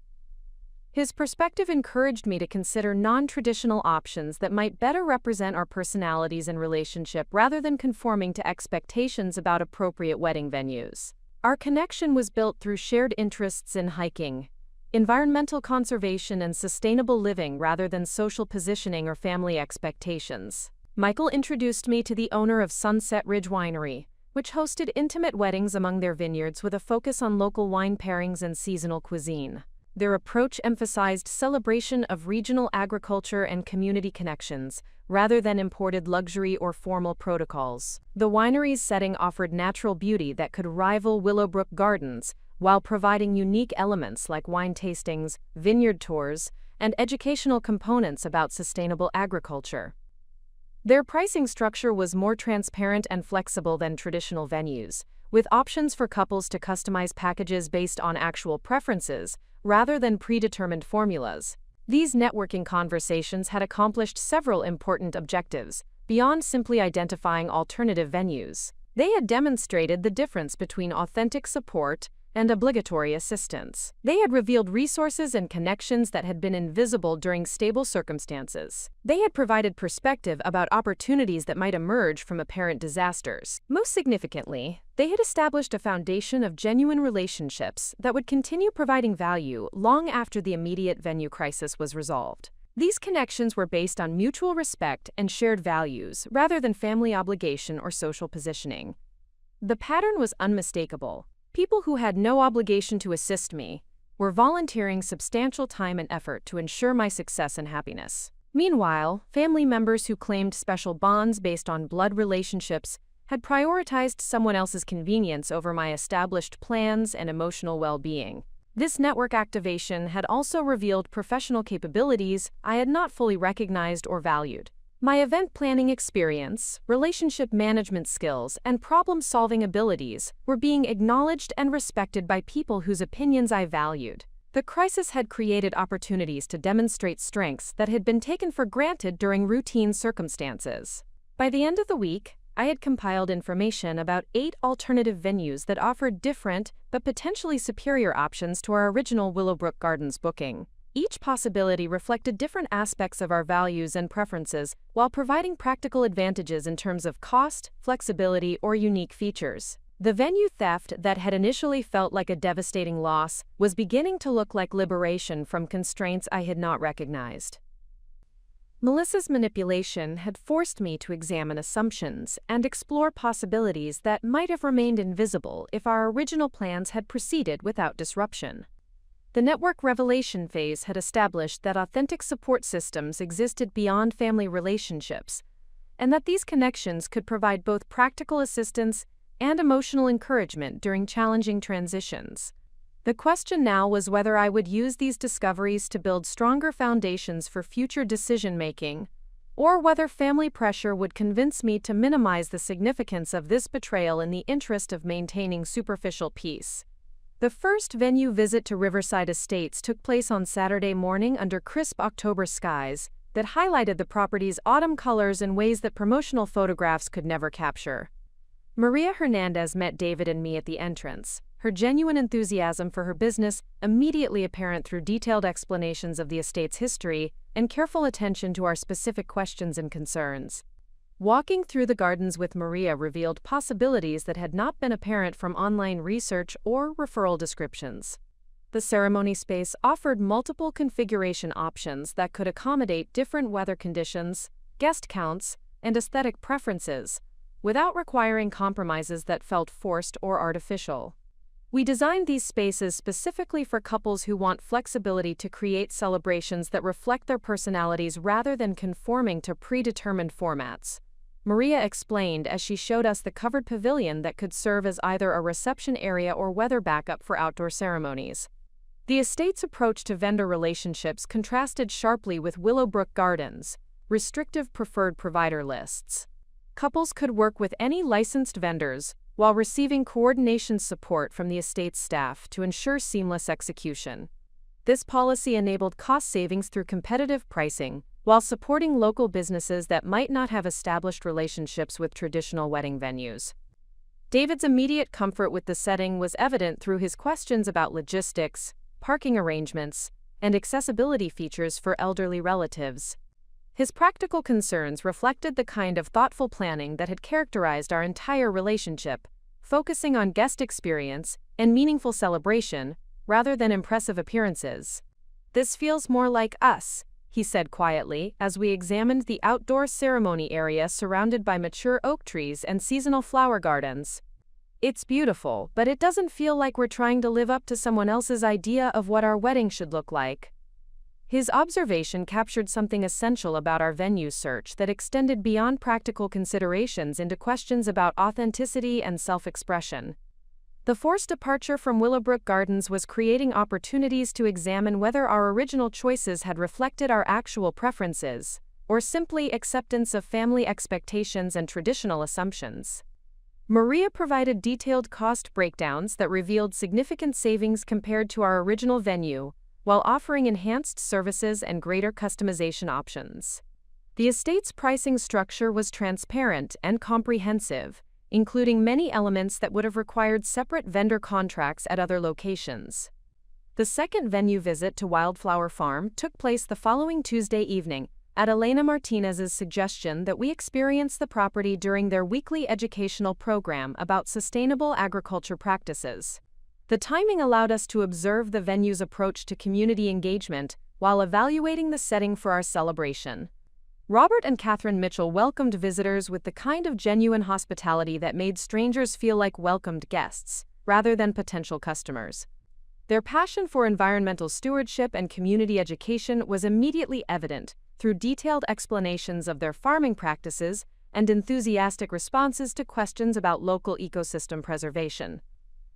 His perspective encouraged me to consider non-traditional options that might better represent our personalities and relationship rather than conforming to expectations about appropriate wedding venues. Our connection was built through shared interests in hiking, environmental conservation, and sustainable living rather than social positioning or family expectations. Michael introduced me to the owner of Sunset Ridge Winery, which hosted intimate weddings among their vineyards with a focus on local wine pairings and seasonal cuisine. Their approach emphasized celebration of regional agriculture and community connections, rather than imported luxury or formal protocols. The winery's setting offered natural beauty that could rival Willowbrook Gardens, while providing unique elements like wine tastings, vineyard tours, and educational components about sustainable agriculture. Their pricing structure was more transparent and flexible than traditional venues, with options for couples to customize packages based on actual preferences, rather than predetermined formulas. These networking conversations had accomplished several important objectives, beyond simply identifying alternative venues. They had demonstrated the difference between authentic support and obligatory assistance. They had revealed resources and connections that had been invisible during stable circumstances. They had provided perspective about opportunities that might emerge from apparent disasters. Most significantly, they had established a foundation of genuine relationships that would continue providing value long after the immediate venue crisis was resolved. These connections were based on mutual respect and shared values, rather than family obligation or social positioning. The pattern was unmistakable. People who had no obligation to assist me were volunteering substantial time and effort to ensure my success and happiness. Meanwhile, family members who claimed special bonds based on blood relationships had prioritized someone else's convenience over my established plans and emotional well-being. This network activation had also revealed professional capabilities I had not fully recognized or valued. My event planning experience, relationship management skills, and problem-solving abilities were being acknowledged and respected by people whose opinions I valued. The crisis had created opportunities to demonstrate strengths that had been taken for granted during routine circumstances. By the end of the week, I had compiled information about 8 alternative venues that offered different but potentially superior options to our original Willowbrook Gardens booking. Each possibility reflected different aspects of our values and preferences while providing practical advantages in terms of cost, flexibility, or unique features. The venue theft that had initially felt like a devastating loss was beginning to look like liberation from constraints I had not recognized. Melissa's manipulation had forced me to examine assumptions and explore possibilities that might have remained invisible if our original plans had proceeded without disruption. The network revelation phase had established that authentic support systems existed beyond family relationships, and that these connections could provide both practical assistance and emotional encouragement during challenging transitions. The question now was whether I would use these discoveries to build stronger foundations for future decision-making, or whether family pressure would convince me to minimize the significance of this betrayal in the interest of maintaining superficial peace. The first venue visit to Riverside Estates took place on Saturday morning under crisp October skies that highlighted the property's autumn colors in ways that promotional photographs could never capture. Maria Hernandez met David and me at the entrance, her genuine enthusiasm for her business immediately apparent through detailed explanations of the estate's history and careful attention to our specific questions and concerns. Walking through the gardens with Maria revealed possibilities that had not been apparent from online research or referral descriptions. The ceremony space offered multiple configuration options that could accommodate different weather conditions, guest counts, and aesthetic preferences, without requiring compromises that felt forced or artificial. We designed these spaces specifically for couples who want flexibility to create celebrations that reflect their personalities rather than conforming to predetermined formats. Maria explained as she showed us the covered pavilion that could serve as either a reception area or weather backup for outdoor ceremonies. The estate's approach to vendor relationships contrasted sharply with Willowbrook Gardens, restrictive preferred provider lists. Couples could work with any licensed vendors while receiving coordination support from the estate's staff to ensure seamless execution. This policy enabled cost savings through competitive pricing, while supporting local businesses that might not have established relationships with traditional wedding venues. David's immediate comfort with the setting was evident through his questions about logistics, parking arrangements, and accessibility features for elderly relatives. His practical concerns reflected the kind of thoughtful planning that had characterized our entire relationship, focusing on guest experience and meaningful celebration rather than impressive appearances. "This feels more like us," he said quietly as we examined the outdoor ceremony area surrounded by mature oak trees and seasonal flower gardens. "It's beautiful, but it doesn't feel like we're trying to live up to someone else's idea of what our wedding should look like." His observation captured something essential about our venue search that extended beyond practical considerations into questions about authenticity and self-expression. The forced departure from Willowbrook Gardens was creating opportunities to examine whether our original choices had reflected our actual preferences, or simply acceptance of family expectations and traditional assumptions. Maria provided detailed cost breakdowns that revealed significant savings compared to our original venue, while offering enhanced services and greater customization options. The estate's pricing structure was transparent and comprehensive, including many elements that would have required separate vendor contracts at other locations. The second venue visit to Wildflower Farm took place the following Tuesday evening, at Elena Martinez's suggestion that we experience the property during their weekly educational program about sustainable agriculture practices. The timing allowed us to observe the venue's approach to community engagement while evaluating the setting for our celebration. Robert and Catherine Mitchell welcomed visitors with the kind of genuine hospitality that made strangers feel like welcomed guests, rather than potential customers. Their passion for environmental stewardship and community education was immediately evident through detailed explanations of their farming practices and enthusiastic responses to questions about local ecosystem preservation.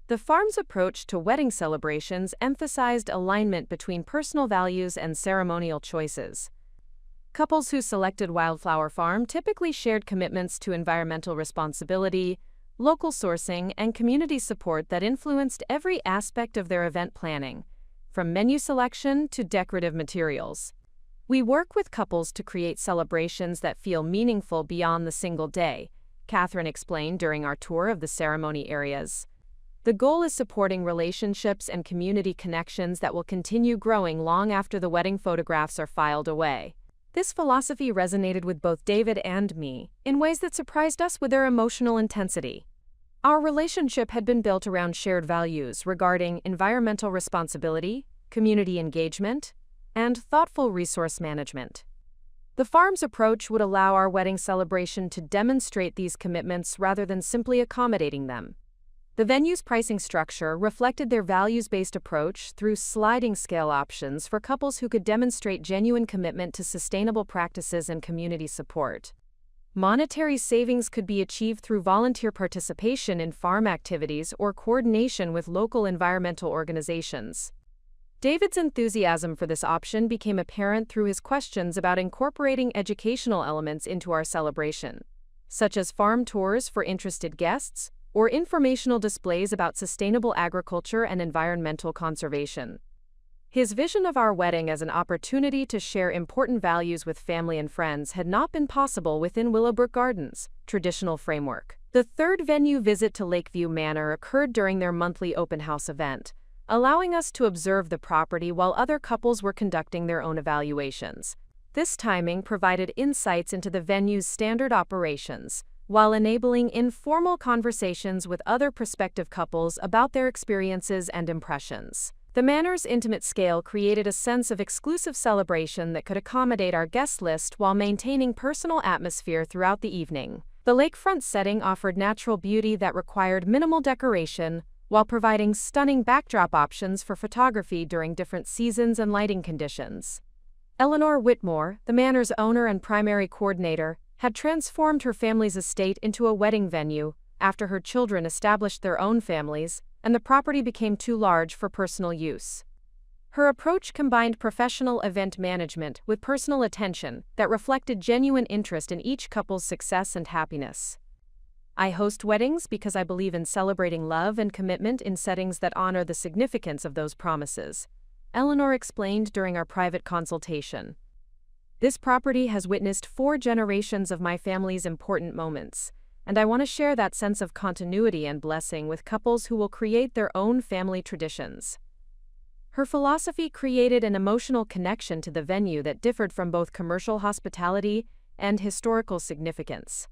The farm's approach to wedding celebrations emphasized alignment between personal values and ceremonial choices. Couples who selected Wildflower Farm typically shared commitments to environmental responsibility, local sourcing, and community support that influenced every aspect of their event planning, from menu selection to decorative materials. "We work with couples to create celebrations that feel meaningful beyond the single day," Catherine explained during our tour of the ceremony areas. "The goal is supporting relationships and community connections that will continue growing long after the wedding photographs are filed away." This philosophy resonated with both David and me in ways that surprised us with their emotional intensity. Our relationship had been built around shared values regarding environmental responsibility, community engagement, and thoughtful resource management. The farm's approach would allow our wedding celebration to demonstrate these commitments rather than simply accommodating them. The venue's pricing structure reflected their values-based approach through sliding scale options for couples who could demonstrate genuine commitment to sustainable practices and community support. Monetary savings could be achieved through volunteer participation in farm activities or coordination with local environmental organizations. David's enthusiasm for this option became apparent through his questions about incorporating educational elements into our celebration, such as farm tours for interested guests, or informational displays about sustainable agriculture and environmental conservation. His vision of our wedding as an opportunity to share important values with family and friends had not been possible within Willowbrook Gardens' traditional framework. The third venue visit to Lakeview Manor occurred during their monthly open house event, allowing us to observe the property while other couples were conducting their own evaluations. This timing provided insights into the venue's standard operations, while enabling informal conversations with other prospective couples about their experiences and impressions. The manor's intimate scale created a sense of exclusive celebration that could accommodate our guest list while maintaining personal atmosphere throughout the evening. The lakefront setting offered natural beauty that required minimal decoration, while providing stunning backdrop options for photography during different seasons and lighting conditions. Eleanor Whitmore, the manor's owner and primary coordinator, had transformed her family's estate into a wedding venue after her children established their own families and the property became too large for personal use. Her approach combined professional event management with personal attention that reflected genuine interest in each couple's success and happiness. I host weddings because I believe in celebrating love and commitment in settings that honor the significance of those promises, Eleanor explained during our private consultation. This property has witnessed 4 generations of my family's important moments, and I want to share that sense of continuity and blessing with couples who will create their own family traditions. Her philosophy created an emotional connection to the venue that differed from both commercial hospitality and historical significance.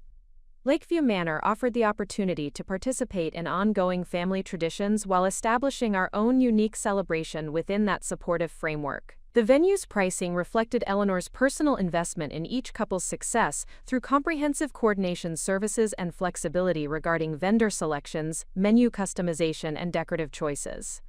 Lakeview Manor offered the opportunity to participate in ongoing family traditions while establishing our own unique celebration within that supportive framework. The venue's pricing reflected Eleanor's personal investment in each couple's success through comprehensive coordination services and flexibility regarding vendor selections, menu customization, and decorative choices.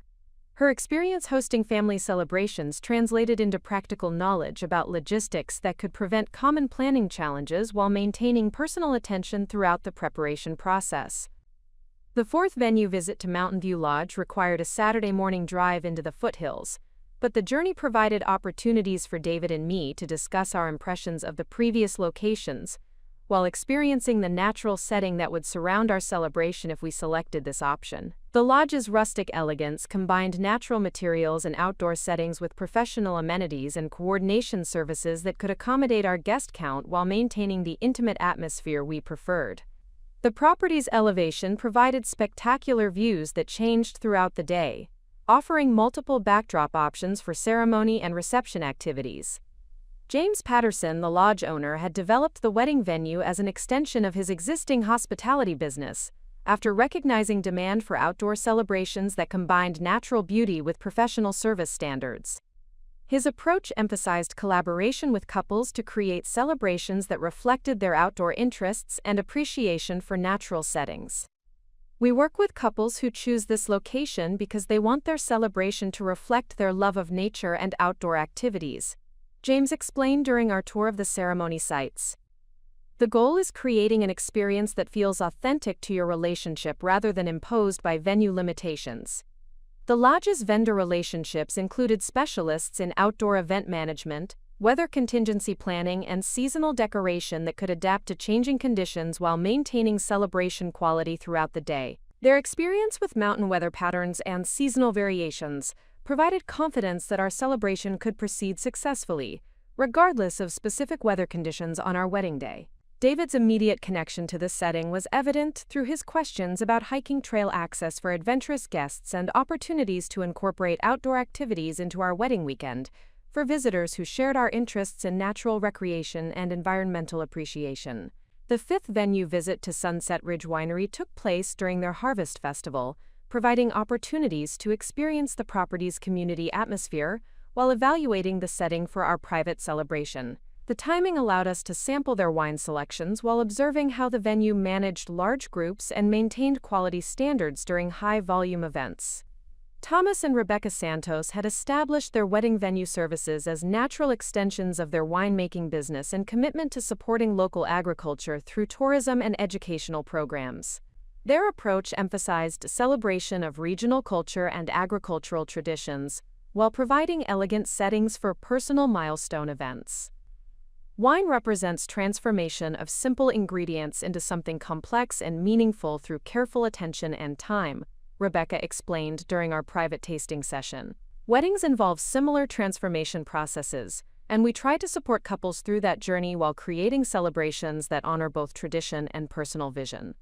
Her experience hosting family celebrations translated into practical knowledge about logistics that could prevent common planning challenges while maintaining personal attention throughout the preparation process. The 4th venue visit to Mountain View Lodge required a Saturday morning drive into the foothills, but the journey provided opportunities for David and me to discuss our impressions of the previous locations, while experiencing the natural setting that would surround our celebration if we selected this option. The lodge's rustic elegance combined natural materials and outdoor settings with professional amenities and coordination services that could accommodate our guest count while maintaining the intimate atmosphere we preferred. The property's elevation provided spectacular views that changed throughout the day, offering multiple backdrop options for ceremony and reception activities. James Patterson, the lodge owner, had developed the wedding venue as an extension of his existing hospitality business, after recognizing demand for outdoor celebrations that combined natural beauty with professional service standards. His approach emphasized collaboration with couples to create celebrations that reflected their outdoor interests and appreciation for natural settings. We work with couples who choose this location because they want their celebration to reflect their love of nature and outdoor activities, James explained during our tour of the ceremony sites. The goal is creating an experience that feels authentic to your relationship rather than imposed by venue limitations. The lodge's vendor relationships included specialists in outdoor event management, weather contingency planning, and seasonal decoration that could adapt to changing conditions while maintaining celebration quality throughout the day. Their experience with mountain weather patterns and seasonal variations provided confidence that our celebration could proceed successfully, regardless of specific weather conditions on our wedding day. David's immediate connection to this setting was evident through his questions about hiking trail access for adventurous guests and opportunities to incorporate outdoor activities into our wedding weekend for visitors who shared our interests in natural recreation and environmental appreciation. The 5th venue visit to Sunset Ridge Winery took place during their Harvest Festival, providing opportunities to experience the property's community atmosphere while evaluating the setting for our private celebration. The timing allowed us to sample their wine selections while observing how the venue managed large groups and maintained quality standards during high-volume events. Thomas and Rebecca Santos had established their wedding venue services as natural extensions of their winemaking business and commitment to supporting local agriculture through tourism and educational programs. Their approach emphasized celebration of regional culture and agricultural traditions, while providing elegant settings for personal milestone events. Wine represents transformation of simple ingredients into something complex and meaningful through careful attention and time, Rebecca explained during our private tasting session. Weddings involve similar transformation processes, and we try to support couples through that journey while creating celebrations that honor both tradition and personal vision.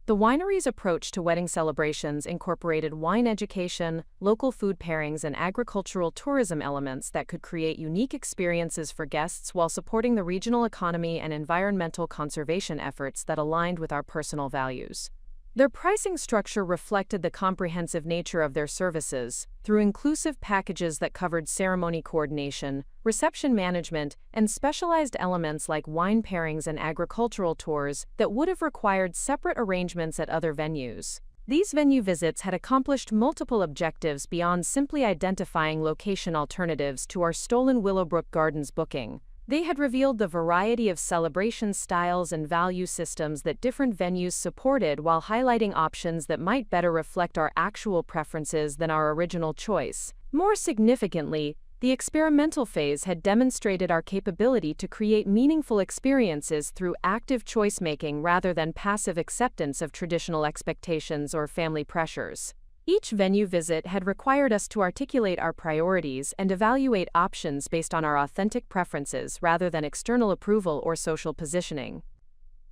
The winery's approach to wedding celebrations incorporated wine education, local food pairings, and agricultural tourism elements that could create unique experiences for guests while supporting the regional economy and environmental conservation efforts that aligned with our personal values. Their pricing structure reflected the comprehensive nature of their services, through inclusive packages that covered ceremony coordination, reception management, and specialized elements like wine pairings and agricultural tours that would have required separate arrangements at other venues. These venue visits had accomplished multiple objectives beyond simply identifying location alternatives to our stolen Willowbrook Gardens booking. They had revealed the variety of celebration styles and value systems that different venues supported while highlighting options that might better reflect our actual preferences than our original choice. More significantly, the experimental phase had demonstrated our capability to create meaningful experiences through active choice-making rather than passive acceptance of traditional expectations or family pressures. Each venue visit had required us to articulate our priorities and evaluate options based on our authentic preferences rather than external approval or social positioning.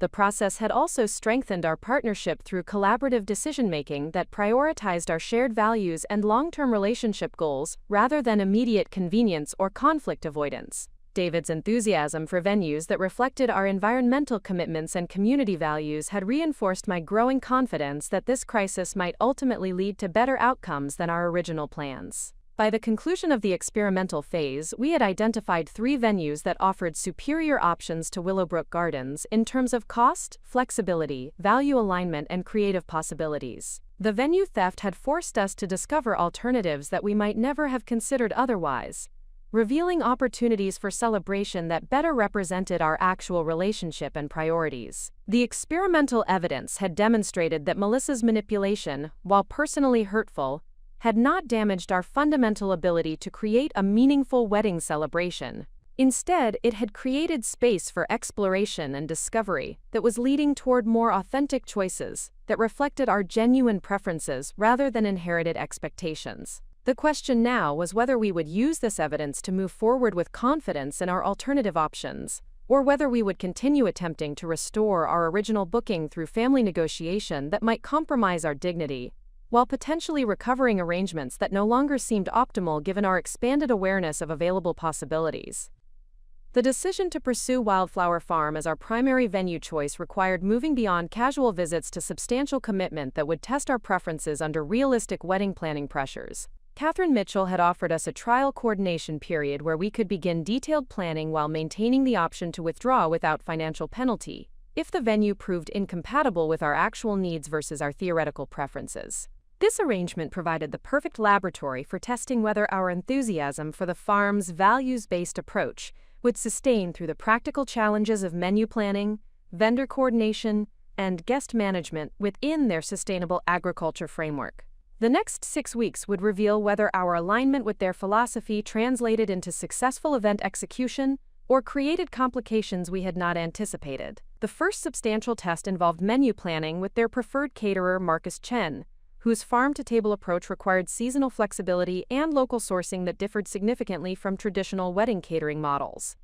The process had also strengthened our partnership through collaborative decision-making that prioritized our shared values and long-term relationship goals rather than immediate convenience or conflict avoidance. David's enthusiasm for venues that reflected our environmental commitments and community values had reinforced my growing confidence that this crisis might ultimately lead to better outcomes than our original plans. By the conclusion of the experimental phase, we had identified 3 venues that offered superior options to Willowbrook Gardens in terms of cost, flexibility, value alignment, and creative possibilities. The venue theft had forced us to discover alternatives that we might never have considered otherwise, revealing opportunities for celebration that better represented our actual relationship and priorities. The experimental evidence had demonstrated that Melissa's manipulation, while personally hurtful, had not damaged our fundamental ability to create a meaningful wedding celebration. Instead, it had created space for exploration and discovery that was leading toward more authentic choices that reflected our genuine preferences rather than inherited expectations. The question now was whether we would use this evidence to move forward with confidence in our alternative options, or whether we would continue attempting to restore our original booking through family negotiation that might compromise our dignity, while potentially recovering arrangements that no longer seemed optimal given our expanded awareness of available possibilities. The decision to pursue Wildflower Farm as our primary venue choice required moving beyond casual visits to substantial commitment that would test our preferences under realistic wedding planning pressures. Catherine Mitchell had offered us a trial coordination period where we could begin detailed planning while maintaining the option to withdraw without financial penalty, if the venue proved incompatible with our actual needs versus our theoretical preferences. This arrangement provided the perfect laboratory for testing whether our enthusiasm for the farm's values-based approach would sustain through the practical challenges of menu planning, vendor coordination, and guest management within their sustainable agriculture framework. The next 6 weeks would reveal whether our alignment with their philosophy translated into successful event execution or created complications we had not anticipated. The first substantial test involved menu planning with their preferred caterer, Marcus Chen, whose farm-to-table approach required seasonal flexibility and local sourcing that differed significantly from traditional wedding catering models.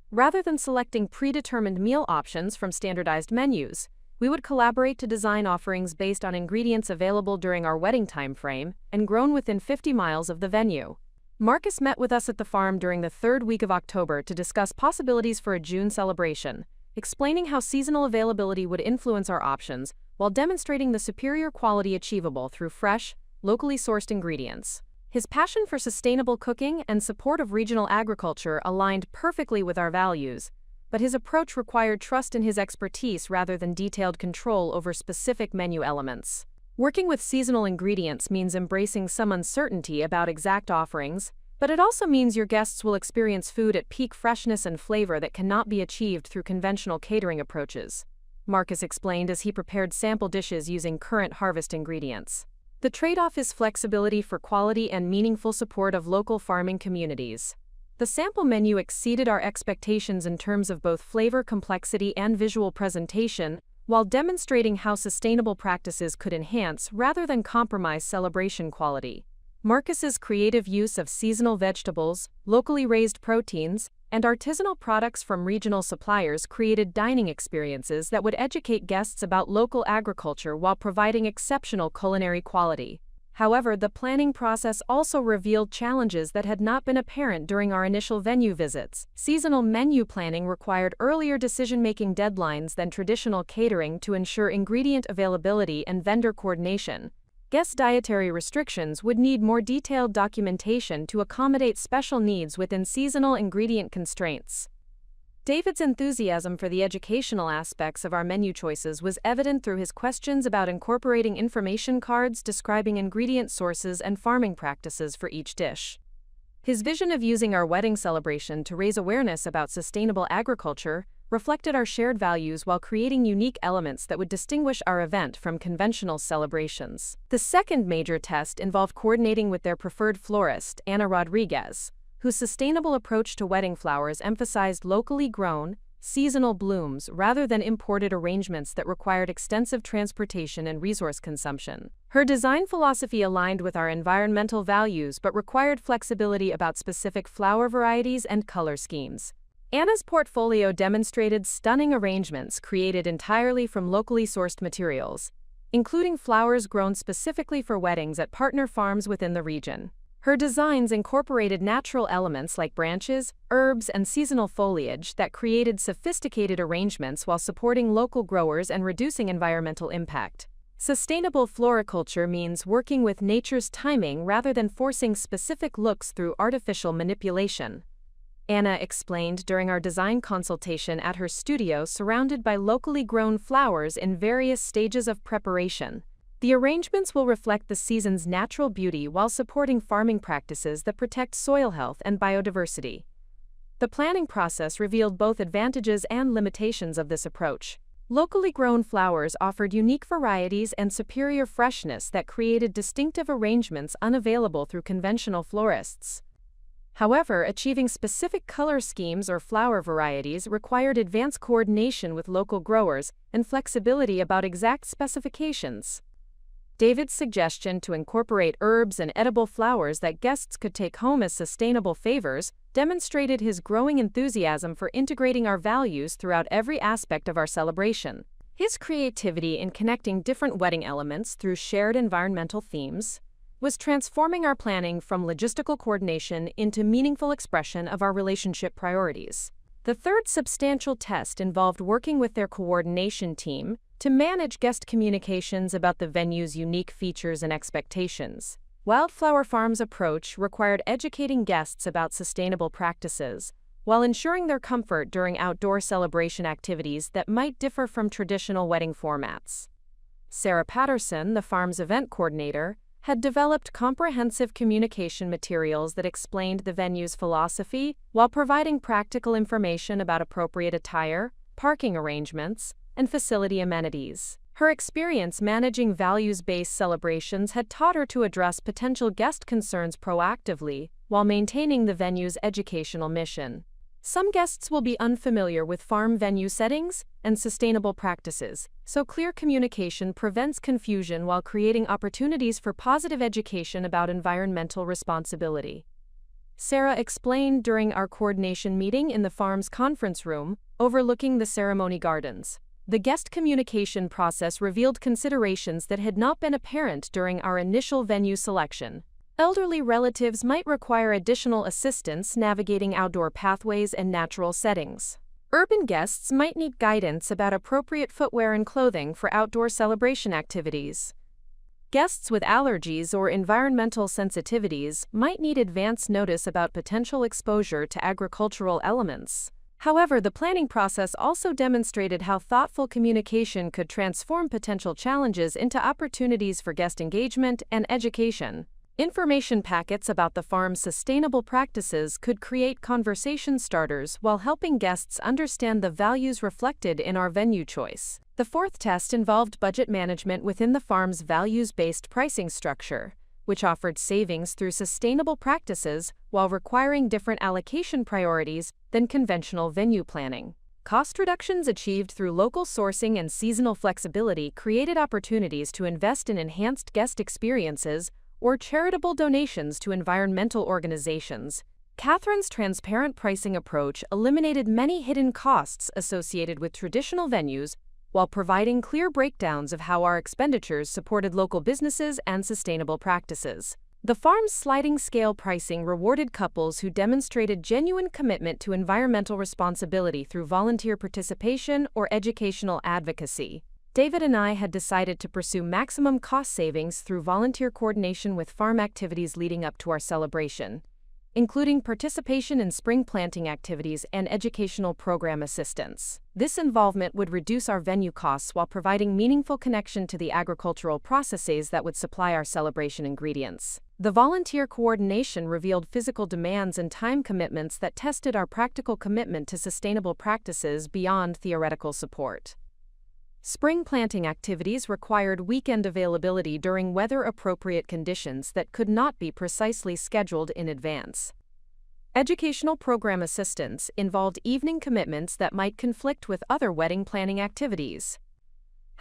Rather than selecting predetermined meal options from standardized menus, we would collaborate to design offerings based on ingredients available during our wedding timeframe and grown within 50 miles of the venue. Marcus met with us at the farm during the 3rd week of October to discuss possibilities for a June celebration, explaining how seasonal availability would influence our options while demonstrating the superior quality achievable through fresh, locally sourced ingredients. His passion for sustainable cooking and support of regional agriculture aligned perfectly with our values, but his approach required trust in his expertise rather than detailed control over specific menu elements. Working with seasonal ingredients means embracing some uncertainty about exact offerings, but it also means your guests will experience food at peak freshness and flavor that cannot be achieved through conventional catering approaches, Marcus explained as he prepared sample dishes using current harvest ingredients. The trade-off is flexibility for quality and meaningful support of local farming communities. The sample menu exceeded our expectations in terms of both flavor complexity and visual presentation, while demonstrating how sustainable practices could enhance rather than compromise celebration quality. Marcus's creative use of seasonal vegetables, locally raised proteins, and artisanal products from regional suppliers created dining experiences that would educate guests about local agriculture while providing exceptional culinary quality. However, the planning process also revealed challenges that had not been apparent during our initial venue visits. Seasonal menu planning required earlier decision-making deadlines than traditional catering to ensure ingredient availability and vendor coordination. Guest dietary restrictions would need more detailed documentation to accommodate special needs within seasonal ingredient constraints. David's enthusiasm for the educational aspects of our menu choices was evident through his questions about incorporating information cards describing ingredient sources and farming practices for each dish. His vision of using our wedding celebration to raise awareness about sustainable agriculture reflected our shared values while creating unique elements that would distinguish our event from conventional celebrations. The second major test involved coordinating with their preferred florist, Ana Rodriguez, whose sustainable approach to wedding flowers emphasized locally grown, seasonal blooms rather than imported arrangements that required extensive transportation and resource consumption. Her design philosophy aligned with our environmental values but required flexibility about specific flower varieties and color schemes. Anna's portfolio demonstrated stunning arrangements created entirely from locally sourced materials, including flowers grown specifically for weddings at partner farms within the region. Her designs incorporated natural elements like branches, herbs, and seasonal foliage that created sophisticated arrangements while supporting local growers and reducing environmental impact. Sustainable floriculture means working with nature's timing rather than forcing specific looks through artificial manipulation. Anna explained during our design consultation at her studio, surrounded by locally grown flowers in various stages of preparation. The arrangements will reflect the season's natural beauty while supporting farming practices that protect soil health and biodiversity. The planning process revealed both advantages and limitations of this approach. Locally grown flowers offered unique varieties and superior freshness that created distinctive arrangements unavailable through conventional florists. However, achieving specific color schemes or flower varieties required advanced coordination with local growers and flexibility about exact specifications. David's suggestion to incorporate herbs and edible flowers that guests could take home as sustainable favors demonstrated his growing enthusiasm for integrating our values throughout every aspect of our celebration. His creativity in connecting different wedding elements through shared environmental themes was transforming our planning from logistical coordination into meaningful expression of our relationship priorities. The third substantial test involved working with their coordination team to manage guest communications about the venue's unique features and expectations. Wildflower Farm's approach required educating guests about sustainable practices, while ensuring their comfort during outdoor celebration activities that might differ from traditional wedding formats. Sarah Patterson, the farm's event coordinator, had developed comprehensive communication materials that explained the venue's philosophy while providing practical information about appropriate attire, parking arrangements, and facility amenities. Her experience managing values-based celebrations had taught her to address potential guest concerns proactively while maintaining the venue's educational mission. Some guests will be unfamiliar with farm venue settings and sustainable practices, so clear communication prevents confusion while creating opportunities for positive education about environmental responsibility. Sarah explained during our coordination meeting in the farm's conference room, overlooking the ceremony gardens. The guest communication process revealed considerations that had not been apparent during our initial venue selection. Elderly relatives might require additional assistance navigating outdoor pathways and natural settings. Urban guests might need guidance about appropriate footwear and clothing for outdoor celebration activities. Guests with allergies or environmental sensitivities might need advance notice about potential exposure to agricultural elements. However, the planning process also demonstrated how thoughtful communication could transform potential challenges into opportunities for guest engagement and education. Information packets about the farm's sustainable practices could create conversation starters while helping guests understand the values reflected in our venue choice. The fourth test involved budget management within the farm's values-based pricing structure, which offered savings through sustainable practices while requiring different allocation priorities than conventional venue planning. Cost reductions achieved through local sourcing and seasonal flexibility created opportunities to invest in enhanced guest experiences or charitable donations to environmental organizations. Catherine's transparent pricing approach eliminated many hidden costs associated with traditional venues while providing clear breakdowns of how our expenditures supported local businesses and sustainable practices. The farm's sliding scale pricing rewarded couples who demonstrated genuine commitment to environmental responsibility through volunteer participation or educational advocacy. David and I had decided to pursue maximum cost savings through volunteer coordination with farm activities leading up to our celebration, including participation in spring planting activities and educational program assistance. This involvement would reduce our venue costs while providing meaningful connection to the agricultural processes that would supply our celebration ingredients. The volunteer coordination revealed physical demands and time commitments that tested our practical commitment to sustainable practices beyond theoretical support. Spring planting activities required weekend availability during weather-appropriate conditions that could not be precisely scheduled in advance. Educational program assistance involved evening commitments that might conflict with other wedding planning activities.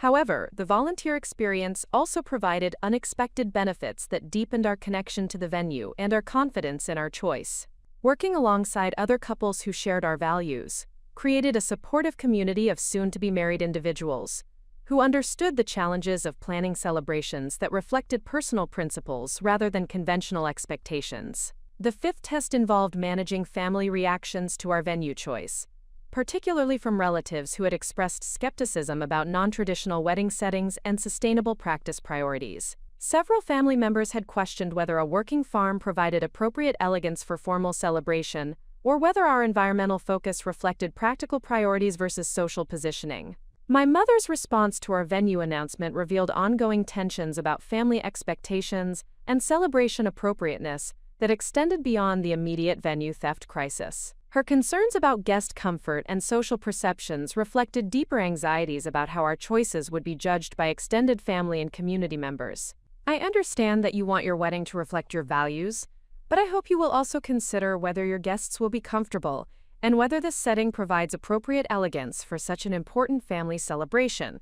However, the volunteer experience also provided unexpected benefits that deepened our connection to the venue and our confidence in our choice. Working alongside other couples who shared our values created a supportive community of soon-to-be-married individuals who understood the challenges of planning celebrations that reflected personal principles rather than conventional expectations. The fifth test involved managing family reactions to our venue choice, particularly from relatives who had expressed skepticism about non-traditional wedding settings and sustainable practice priorities. Several family members had questioned whether a working farm provided appropriate elegance for formal celebration, or whether our environmental focus reflected practical priorities versus social positioning. My mother's response to our venue announcement revealed ongoing tensions about family expectations and celebration appropriateness that extended beyond the immediate venue theft crisis. Her concerns about guest comfort and social perceptions reflected deeper anxieties about how our choices would be judged by extended family and community members. I understand that you want your wedding to reflect your values, but I hope you will also consider whether your guests will be comfortable and whether this setting provides appropriate elegance for such an important family celebration,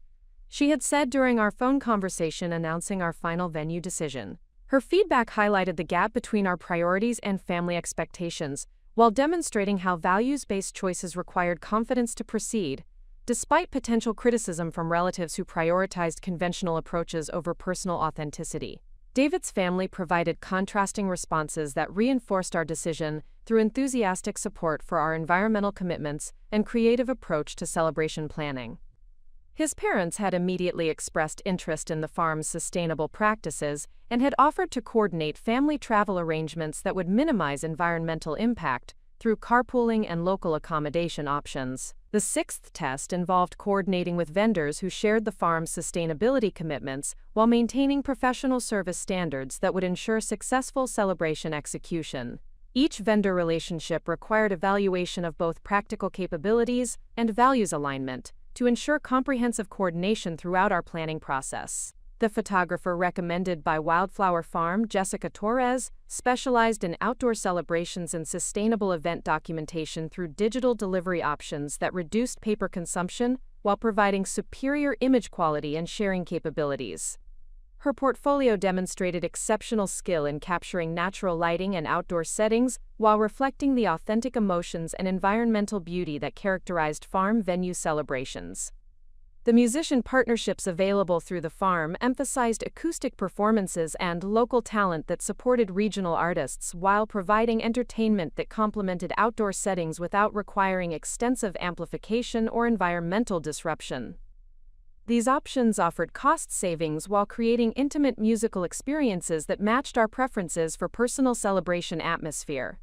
she had said during our phone conversation announcing our final venue decision. Her feedback highlighted the gap between our priorities and family expectations, while demonstrating how values-based choices required confidence to proceed, despite potential criticism from relatives who prioritized conventional approaches over personal authenticity. David's family provided contrasting responses that reinforced our decision through enthusiastic support for our environmental commitments and creative approach to celebration planning. His parents had immediately expressed interest in the farm's sustainable practices and had offered to coordinate family travel arrangements that would minimize environmental impact through carpooling and local accommodation options. The sixth test involved coordinating with vendors who shared the farm's sustainability commitments while maintaining professional service standards that would ensure successful celebration execution. Each vendor relationship required evaluation of both practical capabilities and values alignment to ensure comprehensive coordination throughout our planning process. The photographer recommended by Wildflower Farm, Jessica Torres, specialized in outdoor celebrations and sustainable event documentation through digital delivery options that reduced paper consumption while providing superior image quality and sharing capabilities. Her portfolio demonstrated exceptional skill in capturing natural lighting and outdoor settings while reflecting the authentic emotions and environmental beauty that characterized farm venue celebrations. The musician partnerships available through the farm emphasized acoustic performances and local talent that supported regional artists while providing entertainment that complemented outdoor settings without requiring extensive amplification or environmental disruption. These options offered cost savings while creating intimate musical experiences that matched our preferences for personal celebration atmosphere.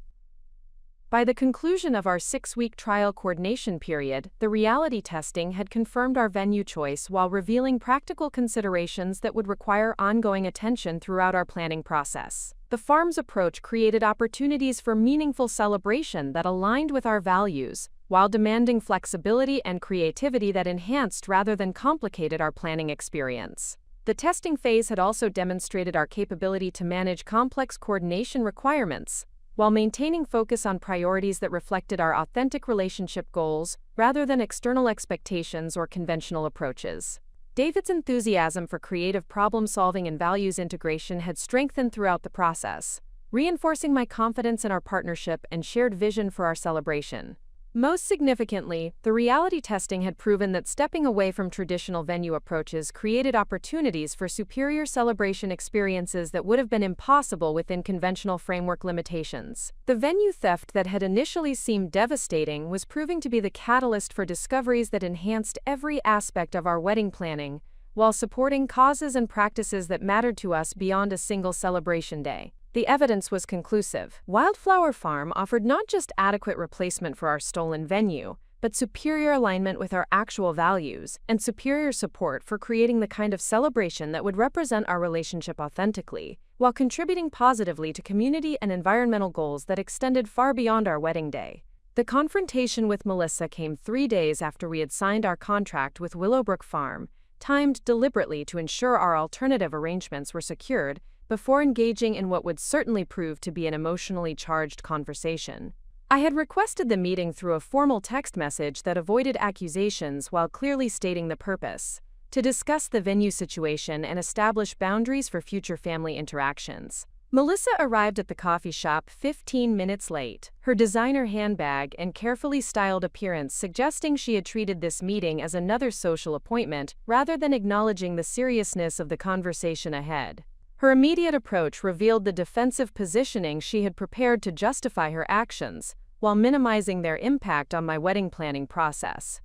By the conclusion of our 6-week trial coordination period, the reality testing had confirmed our venue choice while revealing practical considerations that would require ongoing attention throughout our planning process. The farm's approach created opportunities for meaningful celebration that aligned with our values, while demanding flexibility and creativity that enhanced rather than complicated our planning experience. The testing phase had also demonstrated our capability to manage complex coordination requirements, while maintaining focus on priorities that reflected our authentic relationship goals rather than external expectations or conventional approaches. David's enthusiasm for creative problem-solving and values integration had strengthened throughout the process, reinforcing my confidence in our partnership and shared vision for our celebration. Most significantly, the reality testing had proven that stepping away from traditional venue approaches created opportunities for superior celebration experiences that would have been impossible within conventional framework limitations. The venue theft that had initially seemed devastating was proving to be the catalyst for discoveries that enhanced every aspect of our wedding planning, while supporting causes and practices that mattered to us beyond a single celebration day. The evidence was conclusive. Wildflower Farm offered not just adequate replacement for our stolen venue, but superior alignment with our actual values and superior support for creating the kind of celebration that would represent our relationship authentically, while contributing positively to community and environmental goals that extended far beyond our wedding day. The confrontation with Melissa came 3 days after we had signed our contract with Willowbrook Farm, timed deliberately to ensure our alternative arrangements were secured before engaging in what would certainly prove to be an emotionally charged conversation. I had requested the meeting through a formal text message that avoided accusations while clearly stating the purpose: to discuss the venue situation and establish boundaries for future family interactions. Melissa arrived at the coffee shop 15 minutes late, her designer handbag and carefully styled appearance suggesting she had treated this meeting as another social appointment rather than acknowledging the seriousness of the conversation ahead. Her immediate approach revealed the defensive positioning she had prepared to justify her actions, while minimizing their impact on my wedding planning process.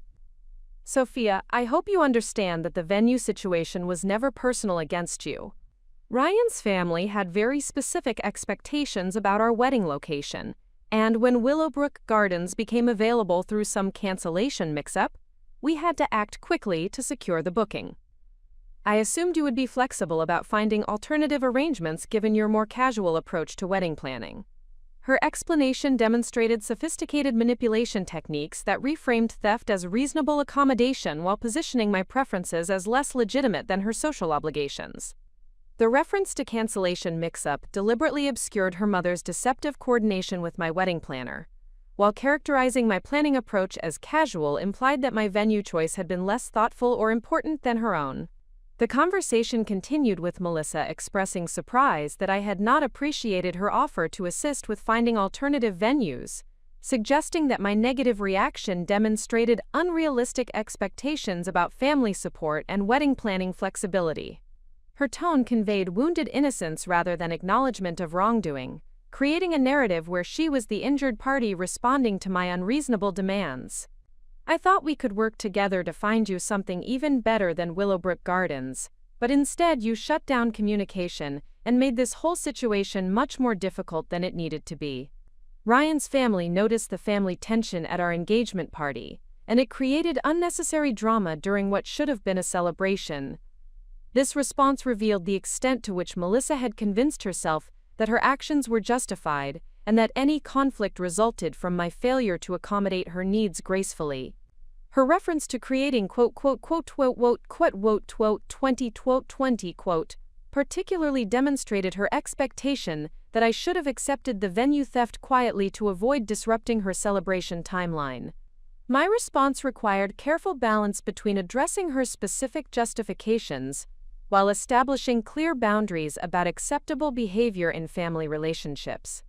Sophia, I hope you understand that the venue situation was never personal against you. Ryan's family had very specific expectations about our wedding location, and when Willowbrook Gardens became available through some cancellation mix-up, we had to act quickly to secure the booking. I assumed you would be flexible about finding alternative arrangements given your more casual approach to wedding planning. Her explanation demonstrated sophisticated manipulation techniques that reframed theft as reasonable accommodation while positioning my preferences as less legitimate than her social obligations. The reference to cancellation mix-up deliberately obscured her mother's deceptive coordination with my wedding planner, while characterizing my planning approach as casual implied that my venue choice had been less thoughtful or important than her own. The conversation continued with Melissa expressing surprise that I had not appreciated her offer to assist with finding alternative venues, suggesting that my negative reaction demonstrated unrealistic expectations about family support and wedding planning flexibility. Her tone conveyed wounded innocence rather than acknowledgement of wrongdoing, creating a narrative where she was the injured party responding to my unreasonable demands. I thought we could work together to find you something even better than Willowbrook Gardens, but instead you shut down communication and made this whole situation much more difficult than it needed to be. Ryan's family noticed the family tension at our engagement party, and it created unnecessary drama during what should have been a celebration. This response revealed the extent to which Melissa had convinced herself that her actions were justified and that any conflict resulted from my failure to accommodate her needs gracefully. Her reference to creating particularly demonstrated her expectation that I should have accepted the venue theft quietly to avoid disrupting her celebration timeline. My response required careful balance between addressing her specific justifications while establishing clear boundaries about acceptable behavior in family relationships.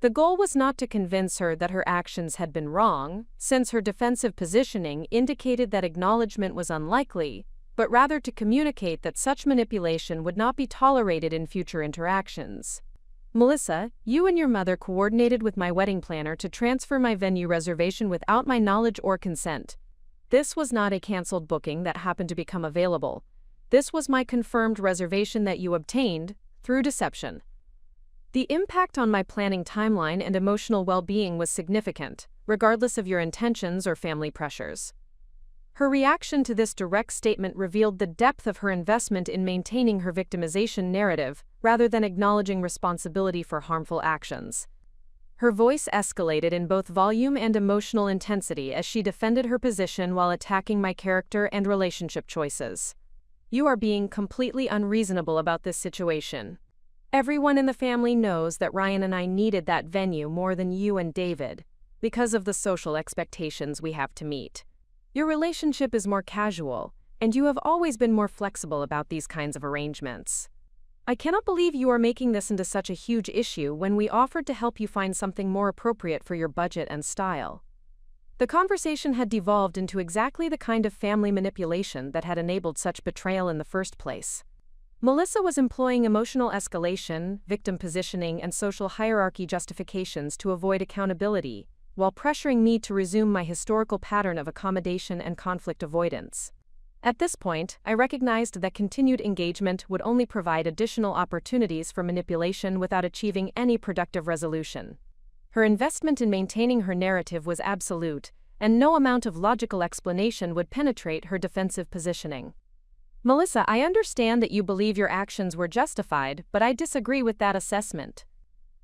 The goal was not to convince her that her actions had been wrong, since her defensive positioning indicated that acknowledgement was unlikely, but rather to communicate that such manipulation would not be tolerated in future interactions. Melissa, you and your mother coordinated with my wedding planner to transfer my venue reservation without my knowledge or consent. This was not a canceled booking that happened to become available. This was my confirmed reservation that you obtained through deception. The impact on my planning timeline and emotional well-being was significant, regardless of your intentions or family pressures. Her reaction to this direct statement revealed the depth of her investment in maintaining her victimization narrative, rather than acknowledging responsibility for harmful actions. Her voice escalated in both volume and emotional intensity as she defended her position while attacking my character and relationship choices. You are being completely unreasonable about this situation. Everyone in the family knows that Ryan and I needed that venue more than you and David, because of the social expectations we have to meet. Your relationship is more casual, and you have always been more flexible about these kinds of arrangements. I cannot believe you are making this into such a huge issue when we offered to help you find something more appropriate for your budget and style. The conversation had devolved into exactly the kind of family manipulation that had enabled such betrayal in the first place. Melissa was employing emotional escalation, victim positioning, and social hierarchy justifications to avoid accountability, while pressuring me to resume my historical pattern of accommodation and conflict avoidance. At this point, I recognized that continued engagement would only provide additional opportunities for manipulation without achieving any productive resolution. Her investment in maintaining her narrative was absolute, and no amount of logical explanation would penetrate her defensive positioning. Melissa, I understand that you believe your actions were justified, but I disagree with that assessment.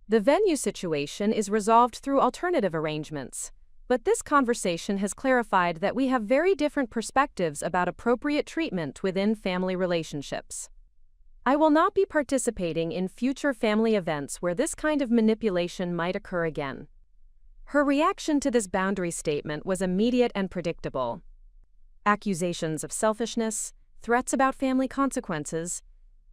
The venue situation is resolved through alternative arrangements, but this conversation has clarified that we have very different perspectives about appropriate treatment within family relationships. I will not be participating in future family events where this kind of manipulation might occur again. Her reaction to this boundary statement was immediate and predictable. Accusations of selfishness, threats about family consequences,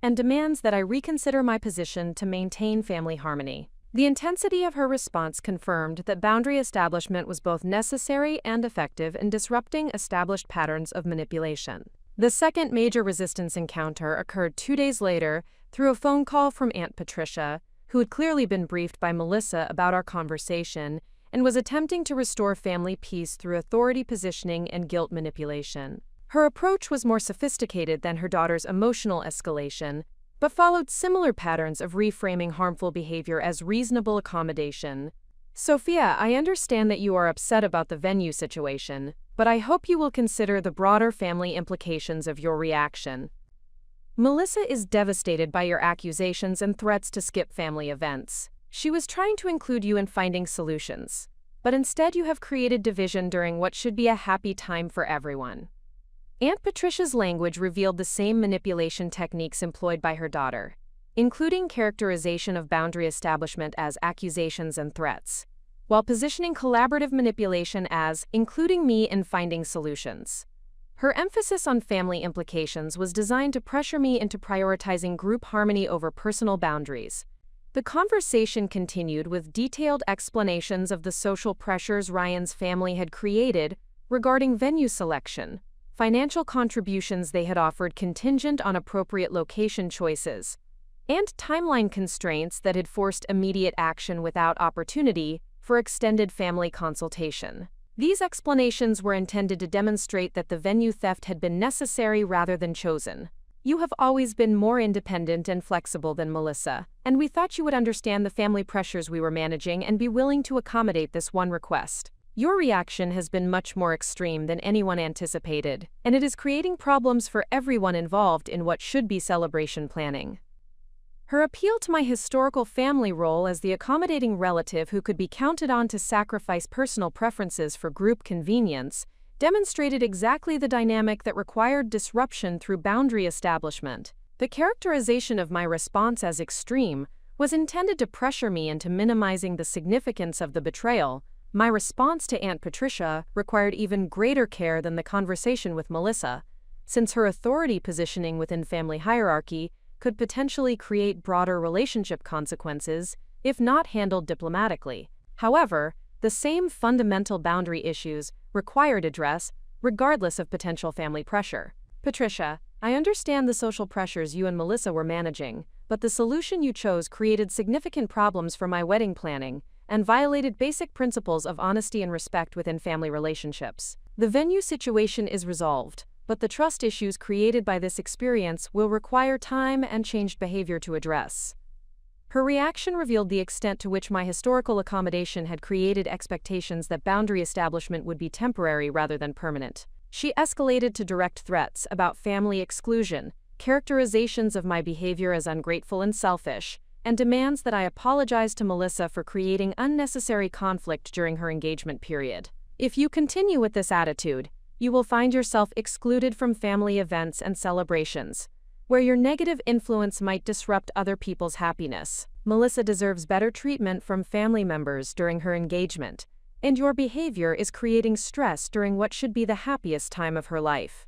and demands that I reconsider my position to maintain family harmony. The intensity of her response confirmed that boundary establishment was both necessary and effective in disrupting established patterns of manipulation. The second major resistance encounter occurred 2 days later through a phone call from Aunt Patricia, who had clearly been briefed by Melissa about our conversation and was attempting to restore family peace through authority positioning and guilt manipulation. Her approach was more sophisticated than her daughter's emotional escalation, but followed similar patterns of reframing harmful behavior as reasonable accommodation. Sophia, I understand that you are upset about the venue situation, but I hope you will consider the broader family implications of your reaction. Melissa is devastated by your accusations and threats to skip family events. She was trying to include you in finding solutions, but instead you have created division during what should be a happy time for everyone. Aunt Patricia's language revealed the same manipulation techniques employed by her daughter, including characterization of boundary establishment as accusations and threats, while positioning collaborative manipulation as including me in finding solutions. Her emphasis on family implications was designed to pressure me into prioritizing group harmony over personal boundaries. The conversation continued with detailed explanations of the social pressures Ryan's family had created regarding venue selection, financial contributions they had offered contingent on appropriate location choices, and timeline constraints that had forced immediate action without opportunity for extended family consultation. These explanations were intended to demonstrate that the venue theft had been necessary rather than chosen. You have always been more independent and flexible than Melissa, and we thought you would understand the family pressures we were managing and be willing to accommodate this one request. Your reaction has been much more extreme than anyone anticipated, and it is creating problems for everyone involved in what should be celebration planning. Her appeal to my historical family role as the accommodating relative who could be counted on to sacrifice personal preferences for group convenience demonstrated exactly the dynamic that required disruption through boundary establishment. The characterization of my response as extreme was intended to pressure me into minimizing the significance of the betrayal. My response to Aunt Patricia required even greater care than the conversation with Melissa, since her authority positioning within family hierarchy could potentially create broader relationship consequences if not handled diplomatically. However, the same fundamental boundary issues required address regardless of potential family pressure. Patricia, I understand the social pressures you and Melissa were managing, but the solution you chose created significant problems for my wedding planning and violated basic principles of honesty and respect within family relationships. The venue situation is resolved, but the trust issues created by this experience will require time and changed behavior to address. Her reaction revealed the extent to which my historical accommodation had created expectations that boundary establishment would be temporary rather than permanent. She escalated to direct threats about family exclusion, characterizations of my behavior as ungrateful and selfish, and demands that I apologize to Melissa for creating unnecessary conflict during her engagement period. If you continue with this attitude, you will find yourself excluded from family events and celebrations, where your negative influence might disrupt other people's happiness. Melissa deserves better treatment from family members during her engagement, and your behavior is creating stress during what should be the happiest time of her life.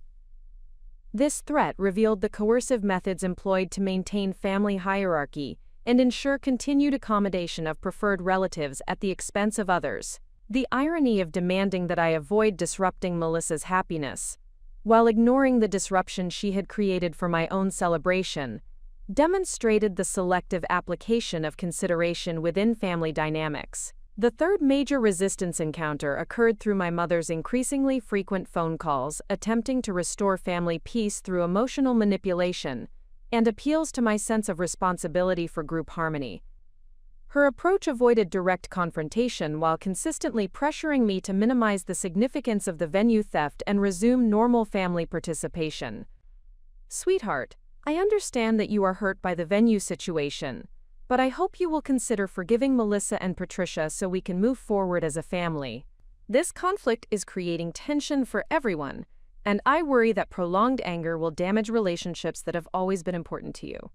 This threat revealed the coercive methods employed to maintain family hierarchy and ensure continued accommodation of preferred relatives at the expense of others. The irony of demanding that I avoid disrupting Melissa's happiness, while ignoring the disruption she had created for my own celebration, demonstrated the selective application of consideration within family dynamics. The third major resistance encounter occurred through my mother's increasingly frequent phone calls attempting to restore family peace through emotional manipulation and appeals to my sense of responsibility for group harmony. Her approach avoided direct confrontation while consistently pressuring me to minimize the significance of the venue theft and resume normal family participation. Sweetheart, I understand that you are hurt by the venue situation, but I hope you will consider forgiving Melissa and Patricia so we can move forward as a family. This conflict is creating tension for everyone, and I worry that prolonged anger will damage relationships that have always been important to you.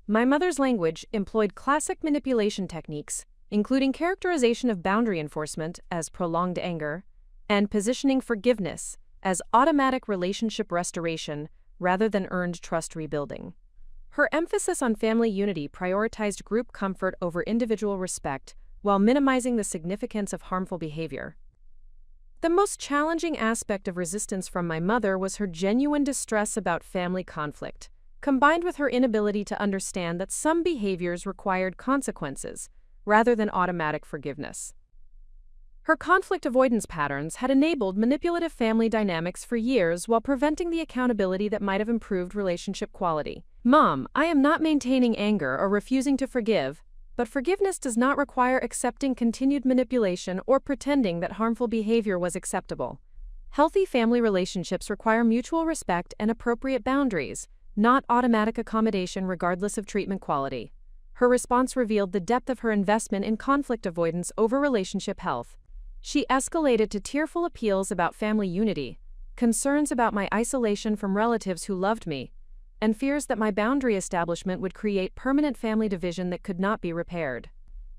My mother's language employed classic manipulation techniques, including characterization of boundary enforcement as prolonged anger, and positioning forgiveness as automatic relationship restoration rather than earned trust rebuilding. Her emphasis on family unity prioritized group comfort over individual respect while minimizing the significance of harmful behavior. The most challenging aspect of resistance from my mother was her genuine distress about family conflict, combined with her inability to understand that some behaviors required consequences rather than automatic forgiveness. Her conflict avoidance patterns had enabled manipulative family dynamics for years while preventing the accountability that might have improved relationship quality. Mom, I am not maintaining anger or refusing to forgive, but forgiveness does not require accepting continued manipulation or pretending that harmful behavior was acceptable. Healthy family relationships require mutual respect and appropriate boundaries, not automatic accommodation regardless of treatment quality. Her response revealed the depth of her investment in conflict avoidance over relationship health. She escalated to tearful appeals about family unity, concerns about my isolation from relatives who loved me, and fears that my boundary establishment would create permanent family division that could not be repaired.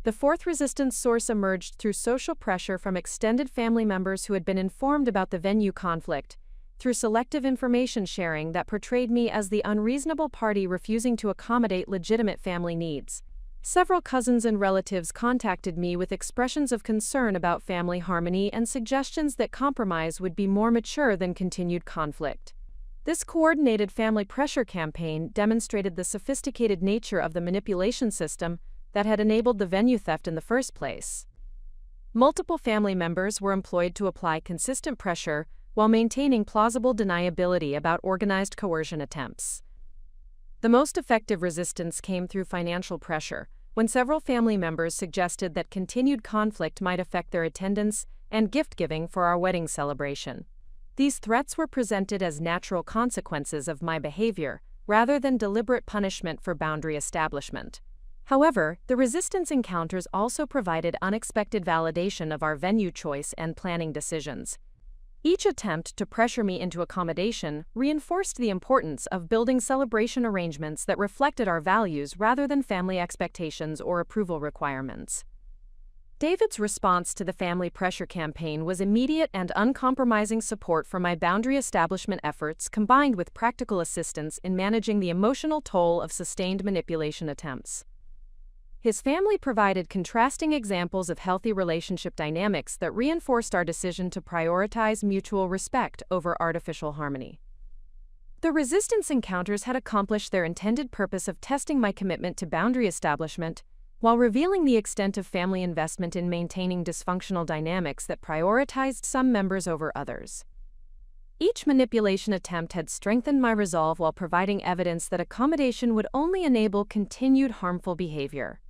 The fourth resistance source emerged through social pressure from extended family members who had been informed about the venue conflict, through selective information sharing that portrayed me as the unreasonable party refusing to accommodate legitimate family needs. Several cousins and relatives contacted me with expressions of concern about family harmony and suggestions that compromise would be more mature than continued conflict. This coordinated family pressure campaign demonstrated the sophisticated nature of the manipulation system that had enabled the venue theft in the first place. Multiple family members were employed to apply consistent pressure while maintaining plausible deniability about organized coercion attempts. The most effective resistance came through financial pressure, when several family members suggested that continued conflict might affect their attendance and gift-giving for our wedding celebration. These threats were presented as natural consequences of my behavior, rather than deliberate punishment for boundary establishment. However, the resistance encounters also provided unexpected validation of our venue choice and planning decisions. Each attempt to pressure me into accommodation reinforced the importance of building celebration arrangements that reflected our values rather than family expectations or approval requirements. David's response to the family pressure campaign was immediate and uncompromising support for my boundary establishment efforts combined with practical assistance in managing the emotional toll of sustained manipulation attempts. His family provided contrasting examples of healthy relationship dynamics that reinforced our decision to prioritize mutual respect over artificial harmony. The resistance encounters had accomplished their intended purpose of testing my commitment to boundary establishment, while revealing the extent of family investment in maintaining dysfunctional dynamics that prioritized some members over others. Each manipulation attempt had strengthened my resolve while providing evidence that accommodation would only enable continued harmful behavior.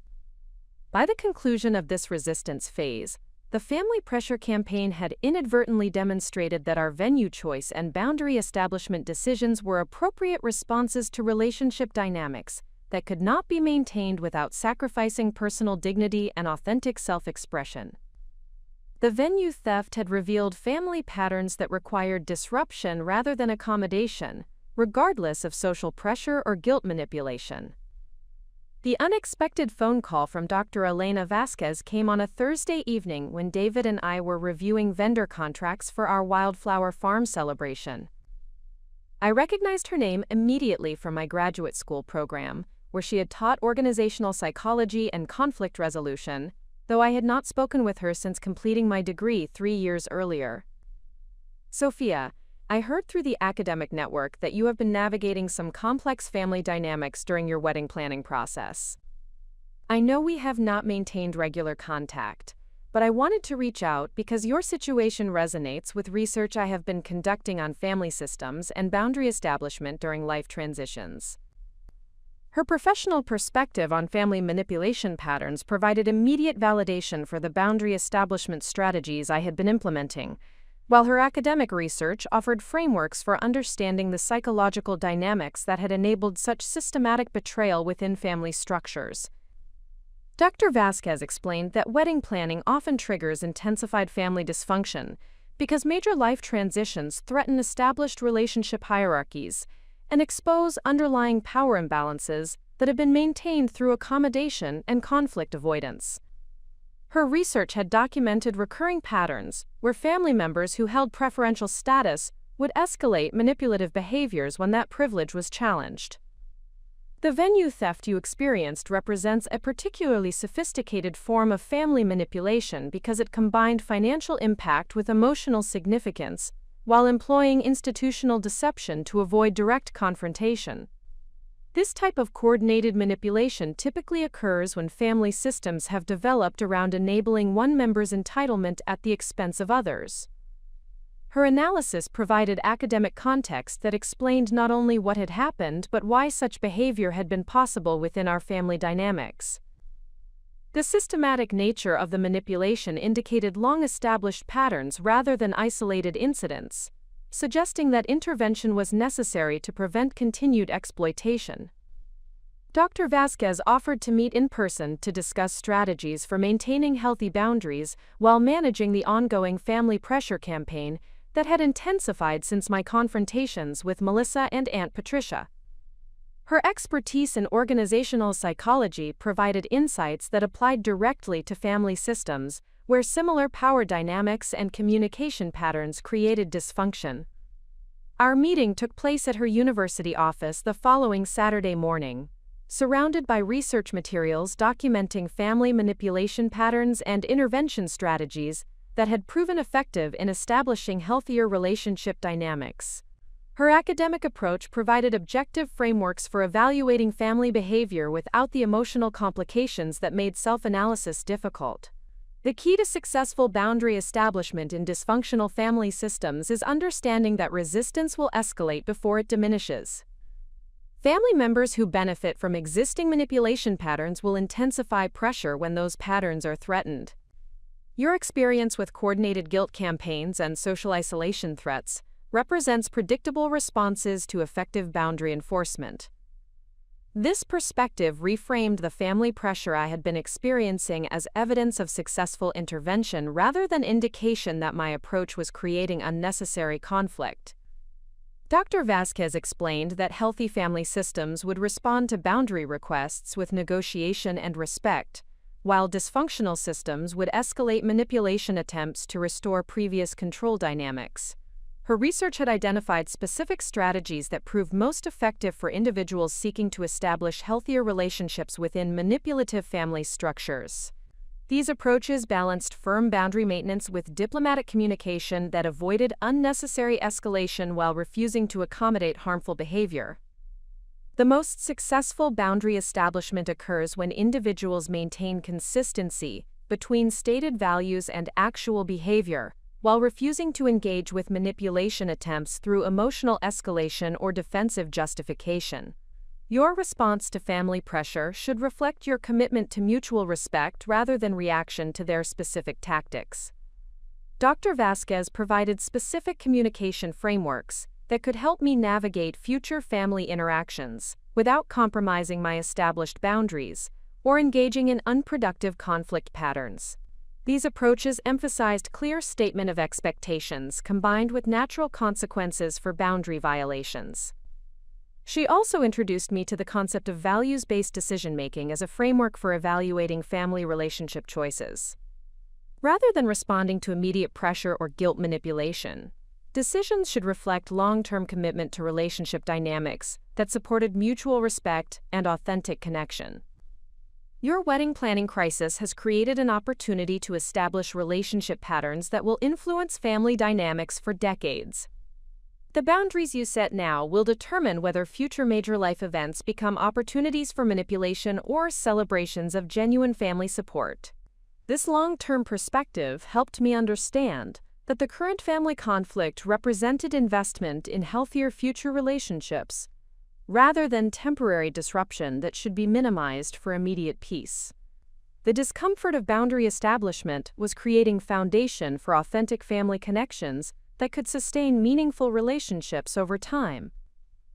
By the conclusion of this resistance phase, the family pressure campaign had inadvertently demonstrated that our venue choice and boundary establishment decisions were appropriate responses to relationship dynamics that could not be maintained without sacrificing personal dignity and authentic self-expression. The venue theft had revealed family patterns that required disruption rather than accommodation, regardless of social pressure or guilt manipulation. The unexpected phone call from Dr. Elena Vasquez came on a Thursday evening when David and I were reviewing vendor contracts for our wildflower farm celebration. I recognized her name immediately from my graduate school program, where she had taught organizational psychology and conflict resolution, though I had not spoken with her since completing my degree 3 years earlier. Sophia, I heard through the academic network that you have been navigating some complex family dynamics during your wedding planning process. I know we have not maintained regular contact, but I wanted to reach out because your situation resonates with research I have been conducting on family systems and boundary establishment during life transitions. Her professional perspective on family manipulation patterns provided immediate validation for the boundary establishment strategies I had been implementing, while her academic research offered frameworks for understanding the psychological dynamics that had enabled such systematic betrayal within family structures. Dr. Vasquez explained that wedding planning often triggers intensified family dysfunction because major life transitions threaten established relationship hierarchies and expose underlying power imbalances that have been maintained through accommodation and conflict avoidance. Her research had documented recurring patterns where family members who held preferential status would escalate manipulative behaviors when that privilege was challenged. The venue theft you experienced represents a particularly sophisticated form of family manipulation because it combined financial impact with emotional significance while employing institutional deception to avoid direct confrontation. This type of coordinated manipulation typically occurs when family systems have developed around enabling one member's entitlement at the expense of others. Her analysis provided academic context that explained not only what had happened but why such behavior had been possible within our family dynamics. The systematic nature of the manipulation indicated long-established patterns rather than isolated incidents, suggesting that intervention was necessary to prevent continued exploitation. Dr. Vasquez offered to meet in person to discuss strategies for maintaining healthy boundaries while managing the ongoing family pressure campaign that had intensified since my confrontations with Melissa and Aunt Patricia. Her expertise in organizational psychology provided insights that applied directly to family systems, where similar power dynamics and communication patterns created dysfunction. Our meeting took place at her university office the following Saturday morning, surrounded by research materials documenting family manipulation patterns and intervention strategies that had proven effective in establishing healthier relationship dynamics. Her academic approach provided objective frameworks for evaluating family behavior without the emotional complications that made self-analysis difficult. The key to successful boundary establishment in dysfunctional family systems is understanding that resistance will escalate before it diminishes. Family members who benefit from existing manipulation patterns will intensify pressure when those patterns are threatened. Your experience with coordinated guilt campaigns and social isolation threats represents predictable responses to effective boundary enforcement. This perspective reframed the family pressure I had been experiencing as evidence of successful intervention rather than indication that my approach was creating unnecessary conflict. Dr. Vasquez explained that healthy family systems would respond to boundary requests with negotiation and respect, while dysfunctional systems would escalate manipulation attempts to restore previous control dynamics. Her research had identified specific strategies that proved most effective for individuals seeking to establish healthier relationships within manipulative family structures. These approaches balanced firm boundary maintenance with diplomatic communication that avoided unnecessary escalation while refusing to accommodate harmful behavior. The most successful boundary establishment occurs when individuals maintain consistency between stated values and actual behavior, while refusing to engage with manipulation attempts through emotional escalation or defensive justification. Your response to family pressure should reflect your commitment to mutual respect rather than reaction to their specific tactics. Dr. Vasquez provided specific communication frameworks that could help me navigate future family interactions without compromising my established boundaries or engaging in unproductive conflict patterns. These approaches emphasized clear statement of expectations combined with natural consequences for boundary violations. She also introduced me to the concept of values-based decision-making as a framework for evaluating family relationship choices. Rather than responding to immediate pressure or guilt manipulation, decisions should reflect long-term commitment to relationship dynamics that supported mutual respect and authentic connection. Your wedding planning crisis has created an opportunity to establish relationship patterns that will influence family dynamics for decades. The boundaries you set now will determine whether future major life events become opportunities for manipulation or celebrations of genuine family support. This long-term perspective helped me understand that the current family conflict represented investment in healthier future relationships, rather than temporary disruption that should be minimized for immediate peace. The discomfort of boundary establishment was creating foundation for authentic family connections that could sustain meaningful relationships over time.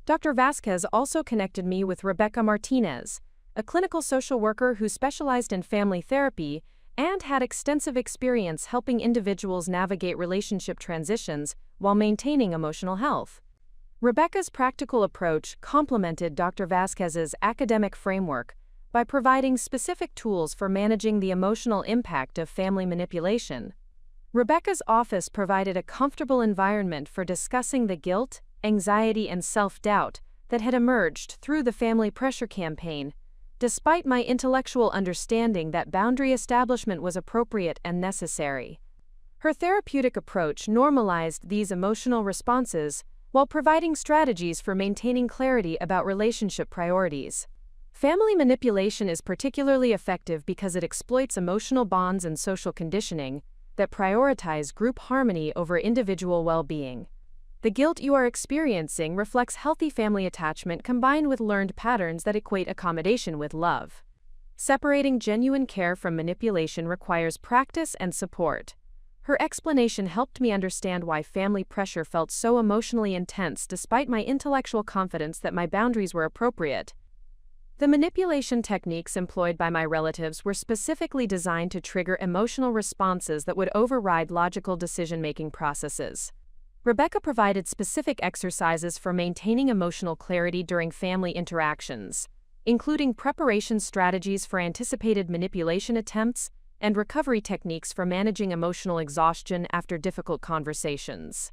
Dr. Vasquez also connected me with Rebecca Martinez, a clinical social worker who specialized in family therapy and had extensive experience helping individuals navigate relationship transitions while maintaining emotional health. Rebecca's practical approach complemented Dr. Vasquez's academic framework by providing specific tools for managing the emotional impact of family manipulation. Rebecca's office provided a comfortable environment for discussing the guilt, anxiety, and self-doubt that had emerged through the family pressure campaign, despite my intellectual understanding that boundary establishment was appropriate and necessary. Her therapeutic approach normalized these emotional responses while providing strategies for maintaining clarity about relationship priorities. Family manipulation is particularly effective because it exploits emotional bonds and social conditioning that prioritize group harmony over individual well-being. The guilt you are experiencing reflects healthy family attachment combined with learned patterns that equate accommodation with love. Separating genuine care from manipulation requires practice and support. Her explanation helped me understand why family pressure felt so emotionally intense despite my intellectual confidence that my boundaries were appropriate. The manipulation techniques employed by my relatives were specifically designed to trigger emotional responses that would override logical decision-making processes. Rebecca provided specific exercises for maintaining emotional clarity during family interactions, including preparation strategies for anticipated manipulation attempts and recovery techniques for managing emotional exhaustion after difficult conversations.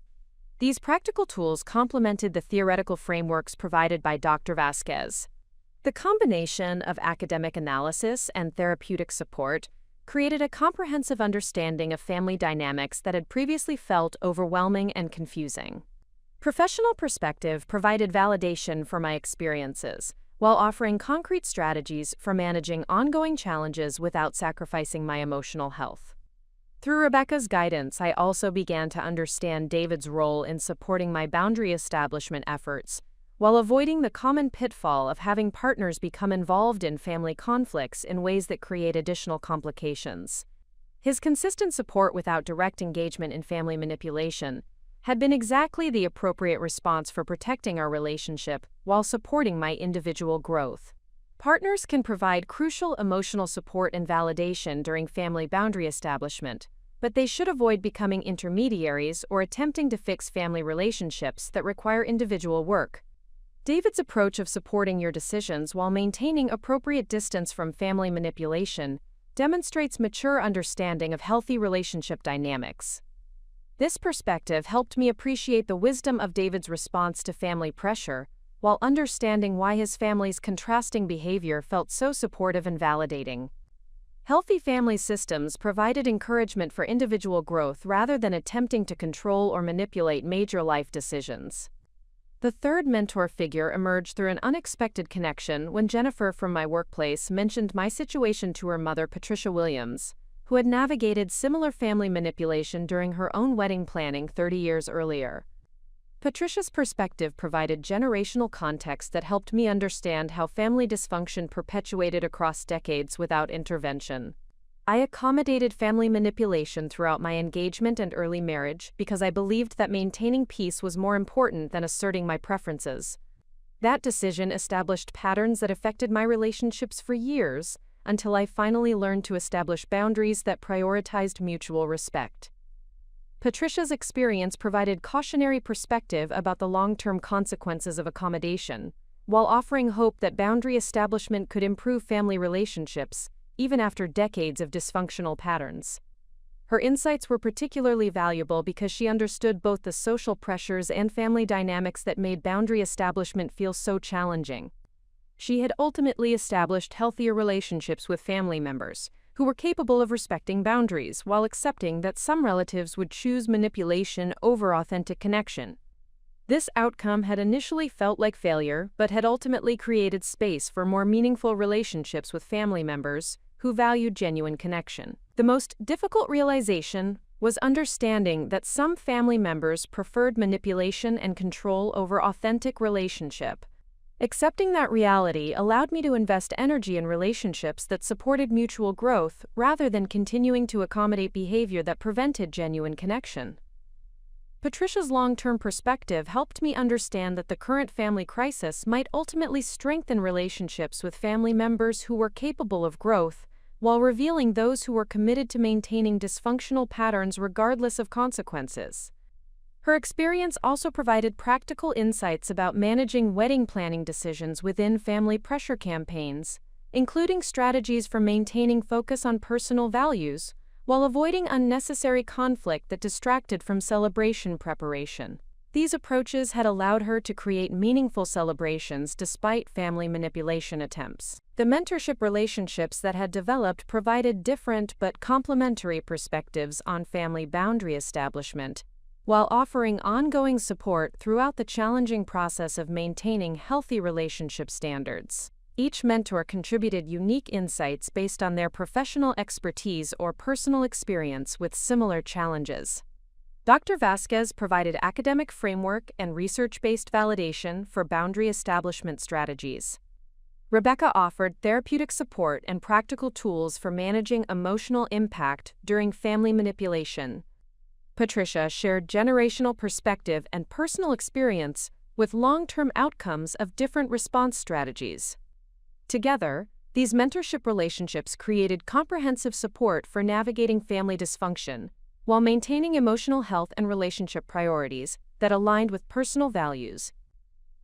These practical tools complemented the theoretical frameworks provided by Dr. Vasquez. The combination of academic analysis and therapeutic support created a comprehensive understanding of family dynamics that had previously felt overwhelming and confusing. Professional perspective provided validation for my experiences, while offering concrete strategies for managing ongoing challenges without sacrificing my emotional health. Through Rebecca's guidance, I also began to understand David's role in supporting my boundary establishment efforts, while avoiding the common pitfall of having partners become involved in family conflicts in ways that create additional complications. His consistent support without direct engagement in family manipulation had been exactly the appropriate response for protecting our relationship while supporting my individual growth. Partners can provide crucial emotional support and validation during family boundary establishment, but they should avoid becoming intermediaries or attempting to fix family relationships that require individual work. David's approach of supporting your decisions while maintaining appropriate distance from family manipulation demonstrates mature understanding of healthy relationship dynamics. This perspective helped me appreciate the wisdom of David's response to family pressure, while understanding why his family's contrasting behavior felt so supportive and validating. Healthy family systems provided encouragement for individual growth rather than attempting to control or manipulate major life decisions. The third mentor figure emerged through an unexpected connection when Jennifer from my workplace mentioned my situation to her mother, Patricia Williams, who had navigated similar family manipulation during her own wedding planning 30 years earlier. Patricia's perspective provided generational context that helped me understand how family dysfunction perpetuated across decades without intervention. I accommodated family manipulation throughout my engagement and early marriage because I believed that maintaining peace was more important than asserting my preferences. That decision established patterns that affected my relationships for years, until I finally learned to establish boundaries that prioritized mutual respect. Patricia's experience provided cautionary perspective about the long-term consequences of accommodation, while offering hope that boundary establishment could improve family relationships, even after decades of dysfunctional patterns. Her insights were particularly valuable because she understood both the social pressures and family dynamics that made boundary establishment feel so challenging. She had ultimately established healthier relationships with family members, who were capable of respecting boundaries while accepting that some relatives would choose manipulation over authentic connection. This outcome had initially felt like failure, but had ultimately created space for more meaningful relationships with family members who valued genuine connection. The most difficult realization was understanding that some family members preferred manipulation and control over authentic relationship. Accepting that reality allowed me to invest energy in relationships that supported mutual growth rather than continuing to accommodate behavior that prevented genuine connection. Patricia's long-term perspective helped me understand that the current family crisis might ultimately strengthen relationships with family members who were capable of growth, while revealing those who were committed to maintaining dysfunctional patterns regardless of consequences. Her experience also provided practical insights about managing wedding planning decisions within family pressure campaigns, including strategies for maintaining focus on personal values, while avoiding unnecessary conflict that distracted from celebration preparation. These approaches had allowed her to create meaningful celebrations despite family manipulation attempts. The mentorship relationships that had developed provided different but complementary perspectives on family boundary establishment, while offering ongoing support throughout the challenging process of maintaining healthy relationship standards. Each mentor contributed unique insights based on their professional expertise or personal experience with similar challenges. Dr. Vasquez provided academic framework and research-based validation for boundary establishment strategies. Rebecca offered therapeutic support and practical tools for managing emotional impact during family manipulation. Patricia shared generational perspective and personal experience with long-term outcomes of different response strategies. Together, these mentorship relationships created comprehensive support for navigating family dysfunction, while maintaining emotional health and relationship priorities that aligned with personal values.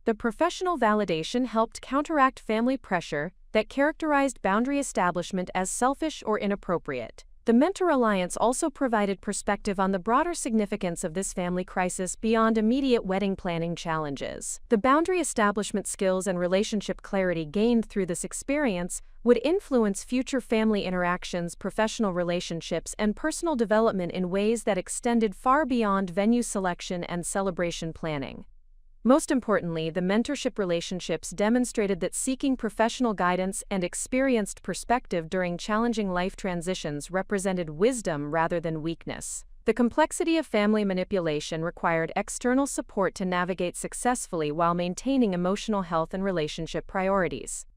The professional validation helped counteract family pressure that characterized boundary establishment as selfish or inappropriate. The Mentor Alliance also provided perspective on the broader significance of this family crisis beyond immediate wedding planning challenges. The boundary establishment skills and relationship clarity gained through this experience would influence future family interactions, professional relationships, and personal development in ways that extended far beyond venue selection and celebration planning. Most importantly, the mentorship relationships demonstrated that seeking professional guidance and experienced perspective during challenging life transitions represented wisdom rather than weakness. The complexity of family manipulation required external support to navigate successfully while maintaining emotional health and relationship priorities.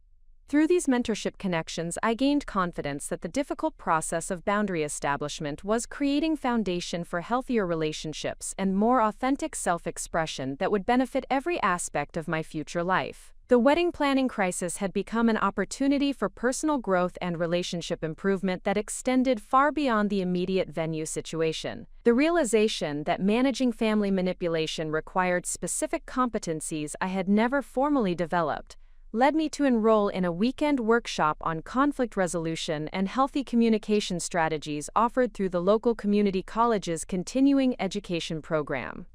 Through these mentorship connections, I gained confidence that the difficult process of boundary establishment was creating foundation for healthier relationships and more authentic self-expression that would benefit every aspect of my future life. The wedding planning crisis had become an opportunity for personal growth and relationship improvement that extended far beyond the immediate venue situation. The realization that managing family manipulation required specific competencies I had never formally developed led me to enroll in a weekend workshop on conflict resolution and healthy communication strategies offered through the local community college's continuing education program.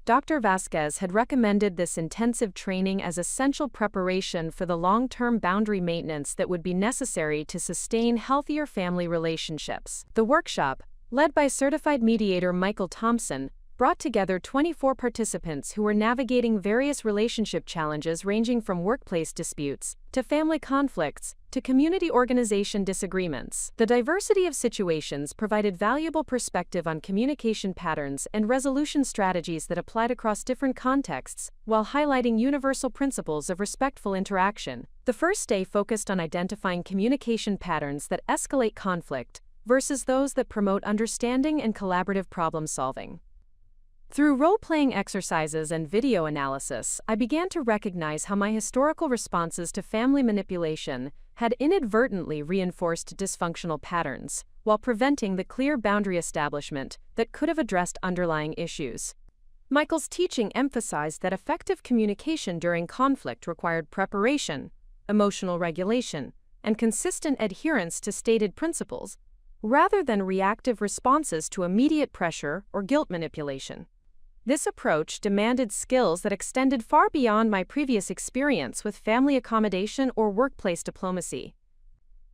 Dr. Vasquez had recommended this intensive training as essential preparation for the long-term boundary maintenance that would be necessary to sustain healthier family relationships. The workshop, led by certified mediator Michael Thompson, brought together 24 participants who were navigating various relationship challenges ranging from workplace disputes, to family conflicts, to community organization disagreements. The diversity of situations provided valuable perspective on communication patterns and resolution strategies that applied across different contexts, while highlighting universal principles of respectful interaction. The first day focused on identifying communication patterns that escalate conflict versus those that promote understanding and collaborative problem solving. Through role-playing exercises and video analysis, I began to recognize how my historical responses to family manipulation had inadvertently reinforced dysfunctional patterns, while preventing the clear boundary establishment that could have addressed underlying issues. Michael's teaching emphasized that effective communication during conflict required preparation, emotional regulation, and consistent adherence to stated principles, rather than reactive responses to immediate pressure or guilt manipulation. This approach demanded skills that extended far beyond my previous experience with family accommodation or workplace diplomacy.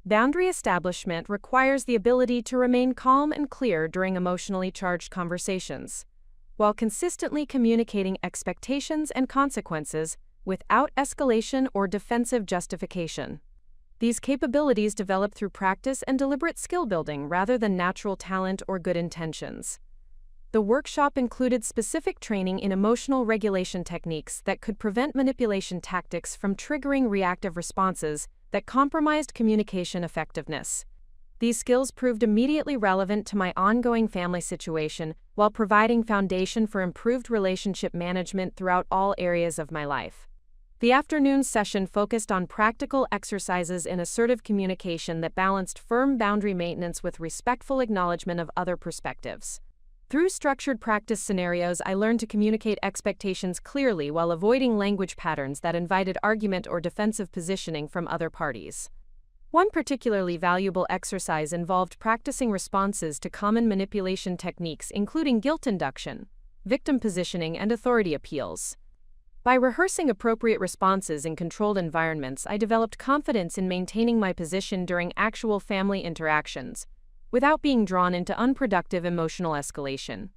Boundary establishment requires the ability to remain calm and clear during emotionally charged conversations, while consistently communicating expectations and consequences without escalation or defensive justification. These capabilities develop through practice and deliberate skill building rather than natural talent or good intentions. The workshop included specific training in emotional regulation techniques that could prevent manipulation tactics from triggering reactive responses that compromised communication effectiveness. These skills proved immediately relevant to my ongoing family situation while providing foundation for improved relationship management throughout all areas of my life. The afternoon session focused on practical exercises in assertive communication that balanced firm boundary maintenance with respectful acknowledgement of other perspectives. Through structured practice scenarios, I learned to communicate expectations clearly while avoiding language patterns that invited argument or defensive positioning from other parties. One particularly valuable exercise involved practicing responses to common manipulation techniques, including guilt induction, victim positioning, and authority appeals. By rehearsing appropriate responses in controlled environments, I developed confidence in maintaining my position during actual family interactions, without being drawn into unproductive emotional escalation.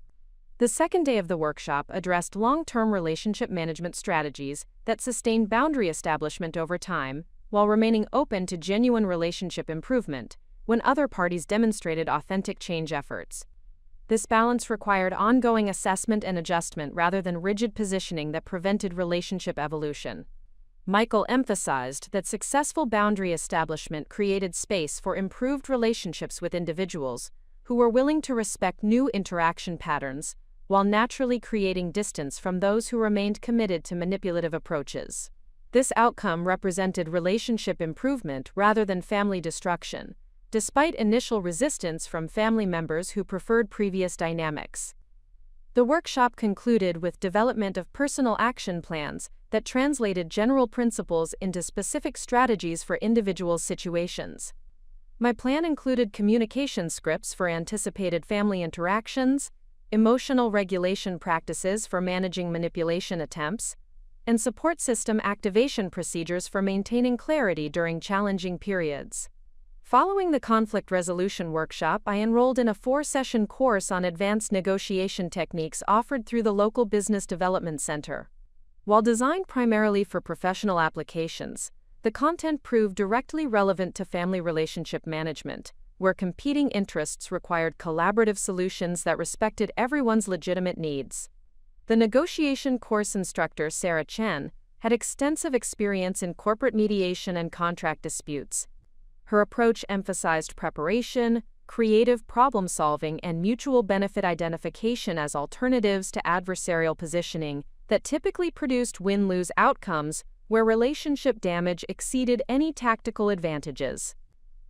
The second day of the workshop addressed long-term relationship management strategies that sustain boundary establishment over time, while remaining open to genuine relationship improvement when other parties demonstrated authentic change efforts. This balance required ongoing assessment and adjustment rather than rigid positioning that prevented relationship evolution. Michael emphasized that successful boundary establishment created space for improved relationships with individuals who were willing to respect new interaction patterns, while naturally creating distance from those who remained committed to manipulative approaches. This outcome represented relationship improvement rather than family destruction, despite initial resistance from family members who preferred previous dynamics. The workshop concluded with development of personal action plans that translated general principles into specific strategies for individual situations. My plan included communication scripts for anticipated family interactions, emotional regulation practices for managing manipulation attempts, and support system activation procedures for maintaining clarity during challenging periods. Following the conflict resolution workshop, I enrolled in a 4-session course on advanced negotiation techniques offered through the local Business Development Center. While designed primarily for professional applications, the content proved directly relevant to family relationship management, where competing interests required collaborative solutions that respected everyone's legitimate needs. The negotiation course instructor, Sarah Chen, had extensive experience in corporate mediation and contract disputes. Her approach emphasized preparation, creative problem-solving, and mutual benefit identification as alternatives to adversarial positioning that typically produced win-lose outcomes where relationship damage exceeded any tactical advantages.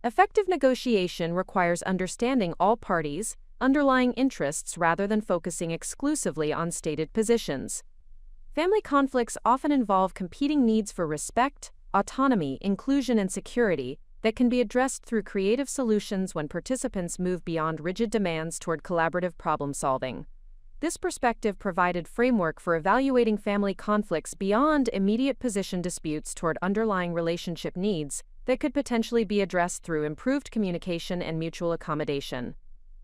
Effective negotiation requires understanding all parties' underlying interests rather than focusing exclusively on stated positions. Family conflicts often involve competing needs for respect, autonomy, inclusion, and security that can be addressed through creative solutions when participants move beyond rigid demands toward collaborative problem-solving. This perspective provided framework for evaluating family conflicts beyond immediate position disputes toward underlying relationship needs that could potentially be addressed through improved communication and mutual accommodation.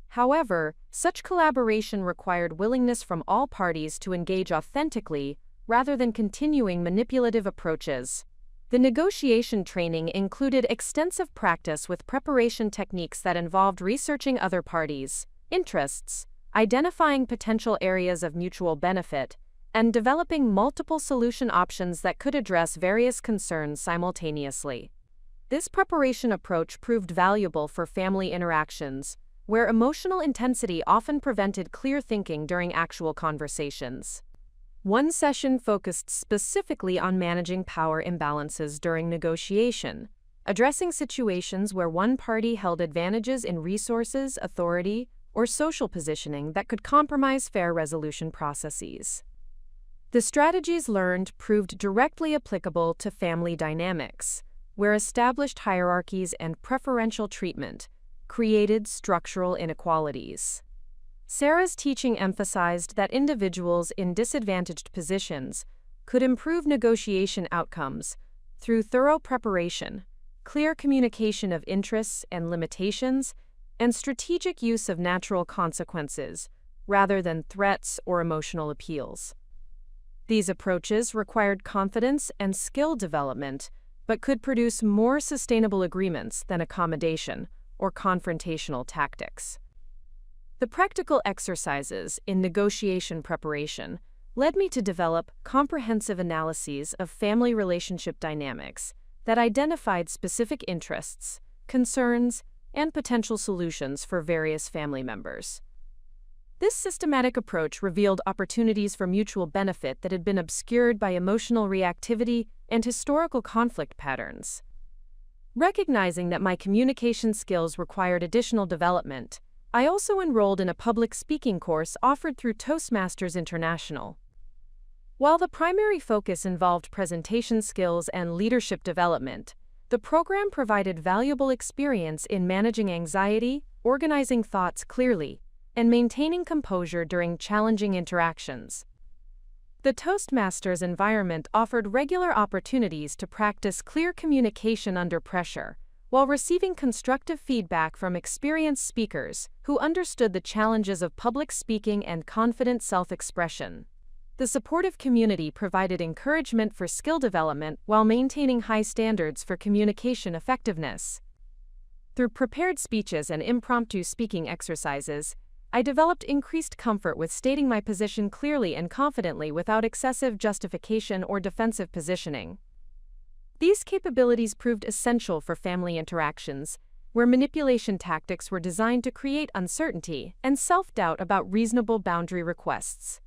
However, such collaboration required willingness from all parties to engage authentically rather than continuing manipulative approaches. The negotiation training included extensive practice with preparation techniques that involved researching other parties' interests, identifying potential areas of mutual benefit, and developing multiple solution options that could address various concerns simultaneously. This preparation approach proved valuable for family interactions, where emotional intensity often prevented clear thinking during actual conversations. One session focused specifically on managing power imbalances during negotiation, addressing situations where one party held advantages in resources, authority, or social positioning that could compromise fair resolution processes. The strategies learned proved directly applicable to family dynamics, where established hierarchies and preferential treatment created structural inequalities. Sarah's teaching emphasized that individuals in disadvantaged positions could improve negotiation outcomes through thorough preparation, clear communication of interests and limitations, and strategic use of natural consequences rather than threats or emotional appeals. These approaches required confidence and skill development, but could produce more sustainable agreements than accommodation or confrontational tactics. The practical exercises in negotiation preparation led me to develop comprehensive analyses of family relationship dynamics that identified specific interests, concerns, and potential solutions for various family members. This systematic approach revealed opportunities for mutual benefit that had been obscured by emotional reactivity and historical conflict patterns. Recognizing that my communication skills required additional development, I also enrolled in a public speaking course offered through Toastmasters International. While the primary focus involved presentation skills and leadership development, the program provided valuable experience in managing anxiety, organizing thoughts clearly, and maintaining composure during challenging interactions. The Toastmasters environment offered regular opportunities to practice clear communication under pressure, while receiving constructive feedback from experienced speakers who understood the challenges of public speaking and confident self-expression. The supportive community provided encouragement for skill development while maintaining high standards for communication effectiveness. Through prepared speeches and impromptu speaking exercises, I developed increased comfort with stating my position clearly and confidently without excessive justification or defensive positioning. These capabilities proved essential for family interactions, where manipulation tactics were designed to create uncertainty and self-doubt about reasonable boundary requests.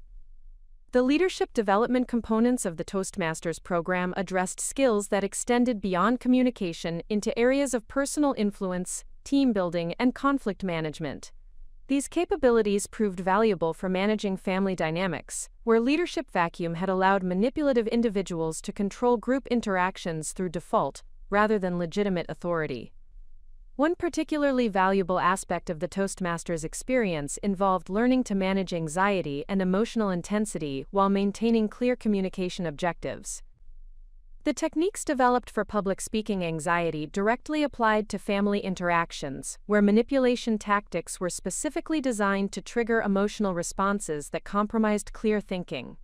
The leadership development components of the Toastmasters program addressed skills that extended beyond communication into areas of personal influence, team building, and conflict management. These capabilities proved valuable for managing family dynamics, where leadership vacuum had allowed manipulative individuals to control group interactions through default rather than legitimate authority. One particularly valuable aspect of the Toastmasters experience involved learning to manage anxiety and emotional intensity while maintaining clear communication objectives. The techniques developed for public speaking anxiety directly applied to family interactions, where manipulation tactics were specifically designed to trigger emotional responses that compromised clear thinking.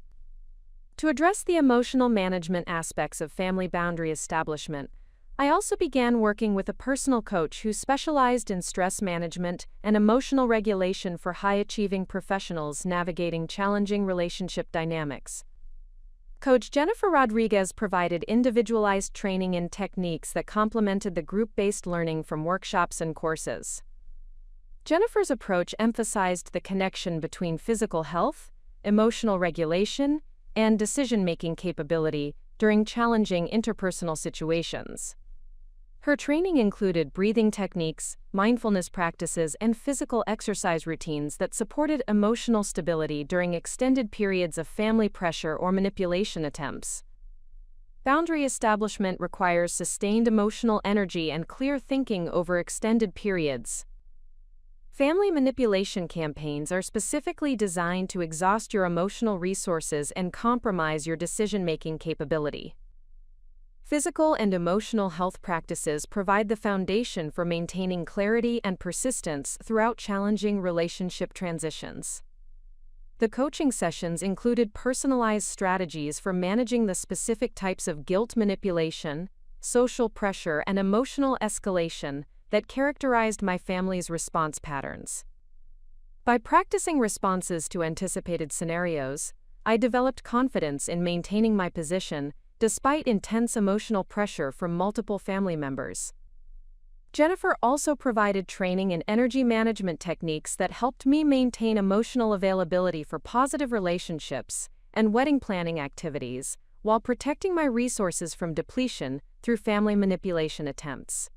To address the emotional management aspects of family boundary establishment, I also began working with a personal coach who specialized in stress management and emotional regulation for high-achieving professionals navigating challenging relationship dynamics. Coach Jennifer Rodriguez provided individualized training and techniques that complemented the group-based learning from workshops and courses. Jennifer's approach emphasized the connection between physical health, emotional regulation, and decision-making capability during challenging interpersonal situations. Her training included breathing techniques, mindfulness practices, and physical exercise routines that supported emotional stability during extended periods of family pressure or manipulation attempts. Boundary establishment requires sustained emotional energy and clear thinking over extended periods. Family manipulation campaigns are specifically designed to exhaust your emotional resources and compromise your decision-making capability. Physical and emotional health practices provide the foundation for maintaining clarity and persistence throughout challenging relationship transitions. The coaching sessions included personalized strategies for managing the specific types of guilt manipulation, social pressure, and emotional escalation that characterized my family's response patterns. By practicing responses to anticipated scenarios, I developed confidence in maintaining my position despite intense emotional pressure from multiple family members. Jennifer also provided training in energy management techniques that helped me maintain emotional availability for positive relationships and wedding planning activities, while protecting my resources from depletion through family manipulation attempts.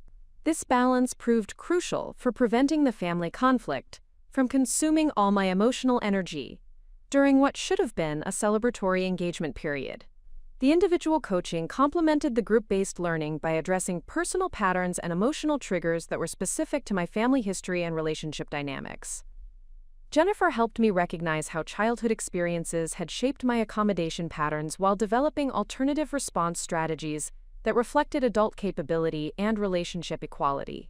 This balance proved crucial for preventing the family conflict from consuming all my emotional energy during what should have been a celebratory engagement period. The individual coaching complemented the group-based learning by addressing personal patterns and emotional triggers that were specific to my family history and relationship dynamics. Jennifer helped me recognize how childhood experiences had shaped my accommodation patterns while developing alternative response strategies that reflected adult capability and relationship equality.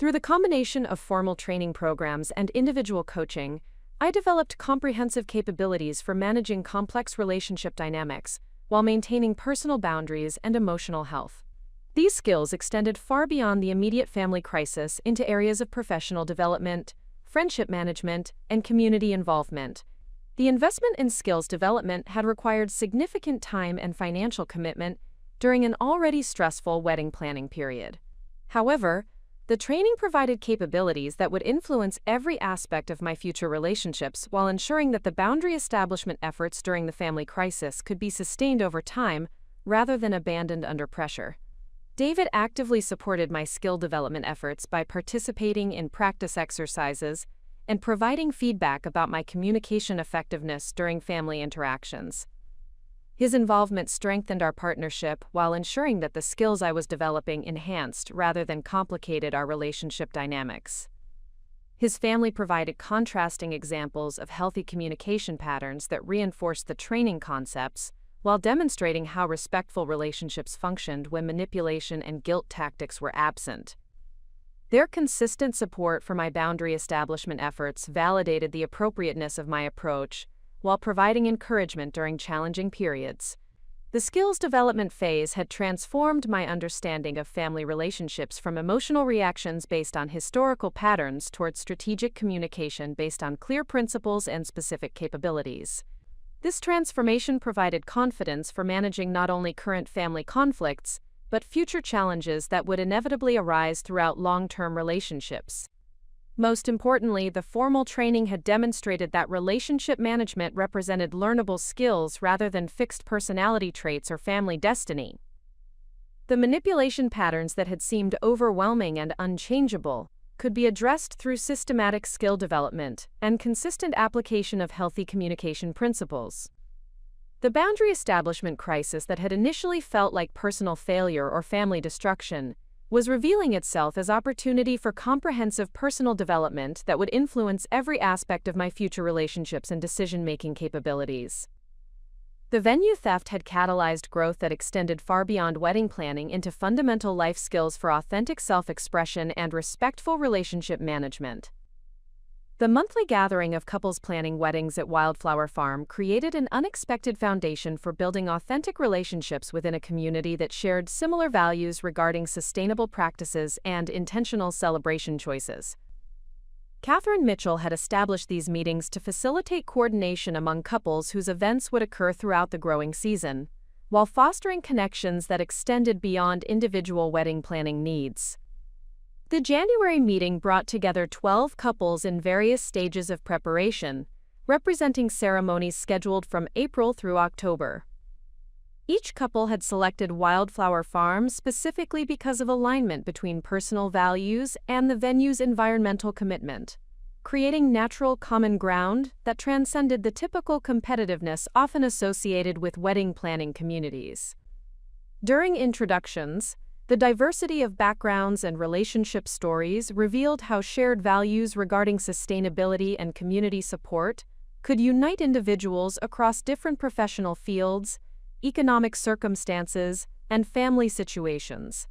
Through the combination of formal training programs and individual coaching, I developed comprehensive capabilities for managing complex relationship dynamics while maintaining personal boundaries and emotional health. These skills extended far beyond the immediate family crisis into areas of professional development, friendship management, and community involvement. The investment in skills development had required significant time and financial commitment during an already stressful wedding planning period. However, the training provided capabilities that would influence every aspect of my future relationships while ensuring that the boundary establishment efforts during the family crisis could be sustained over time rather than abandoned under pressure. David actively supported my skill development efforts by participating in practice exercises and providing feedback about my communication effectiveness during family interactions. His involvement strengthened our partnership while ensuring that the skills I was developing enhanced rather than complicated our relationship dynamics. His family provided contrasting examples of healthy communication patterns that reinforced the training concepts, while demonstrating how respectful relationships functioned when manipulation and guilt tactics were absent. Their consistent support for my boundary establishment efforts validated the appropriateness of my approach, while providing encouragement during challenging periods. The skills development phase had transformed my understanding of family relationships from emotional reactions based on historical patterns towards strategic communication based on clear principles and specific capabilities. This transformation provided confidence for managing not only current family conflicts, but future challenges that would inevitably arise throughout long-term relationships. Most importantly, the formal training had demonstrated that relationship management represented learnable skills rather than fixed personality traits or family destiny. The manipulation patterns that had seemed overwhelming and unchangeable could be addressed through systematic skill development and consistent application of healthy communication principles. The boundary establishment crisis that had initially felt like personal failure or family destruction was revealing itself as opportunity for comprehensive personal development that would influence every aspect of my future relationships and decision-making capabilities. The venue theft had catalyzed growth that extended far beyond wedding planning into fundamental life skills for authentic self-expression and respectful relationship management. The monthly gathering of couples planning weddings at Wildflower Farm created an unexpected foundation for building authentic relationships within a community that shared similar values regarding sustainable practices and intentional celebration choices. Catherine Mitchell had established these meetings to facilitate coordination among couples whose events would occur throughout the growing season, while fostering connections that extended beyond individual wedding planning needs. The January meeting brought together 12 couples in various stages of preparation, representing ceremonies scheduled from April through October. Each couple had selected Wildflower Farm specifically because of alignment between personal values and the venue's environmental commitment, creating natural common ground that transcended the typical competitiveness often associated with wedding planning communities. During introductions, the diversity of backgrounds and relationship stories revealed how shared values regarding sustainability and community support could unite individuals across different professional fields, economic circumstances, and family situations.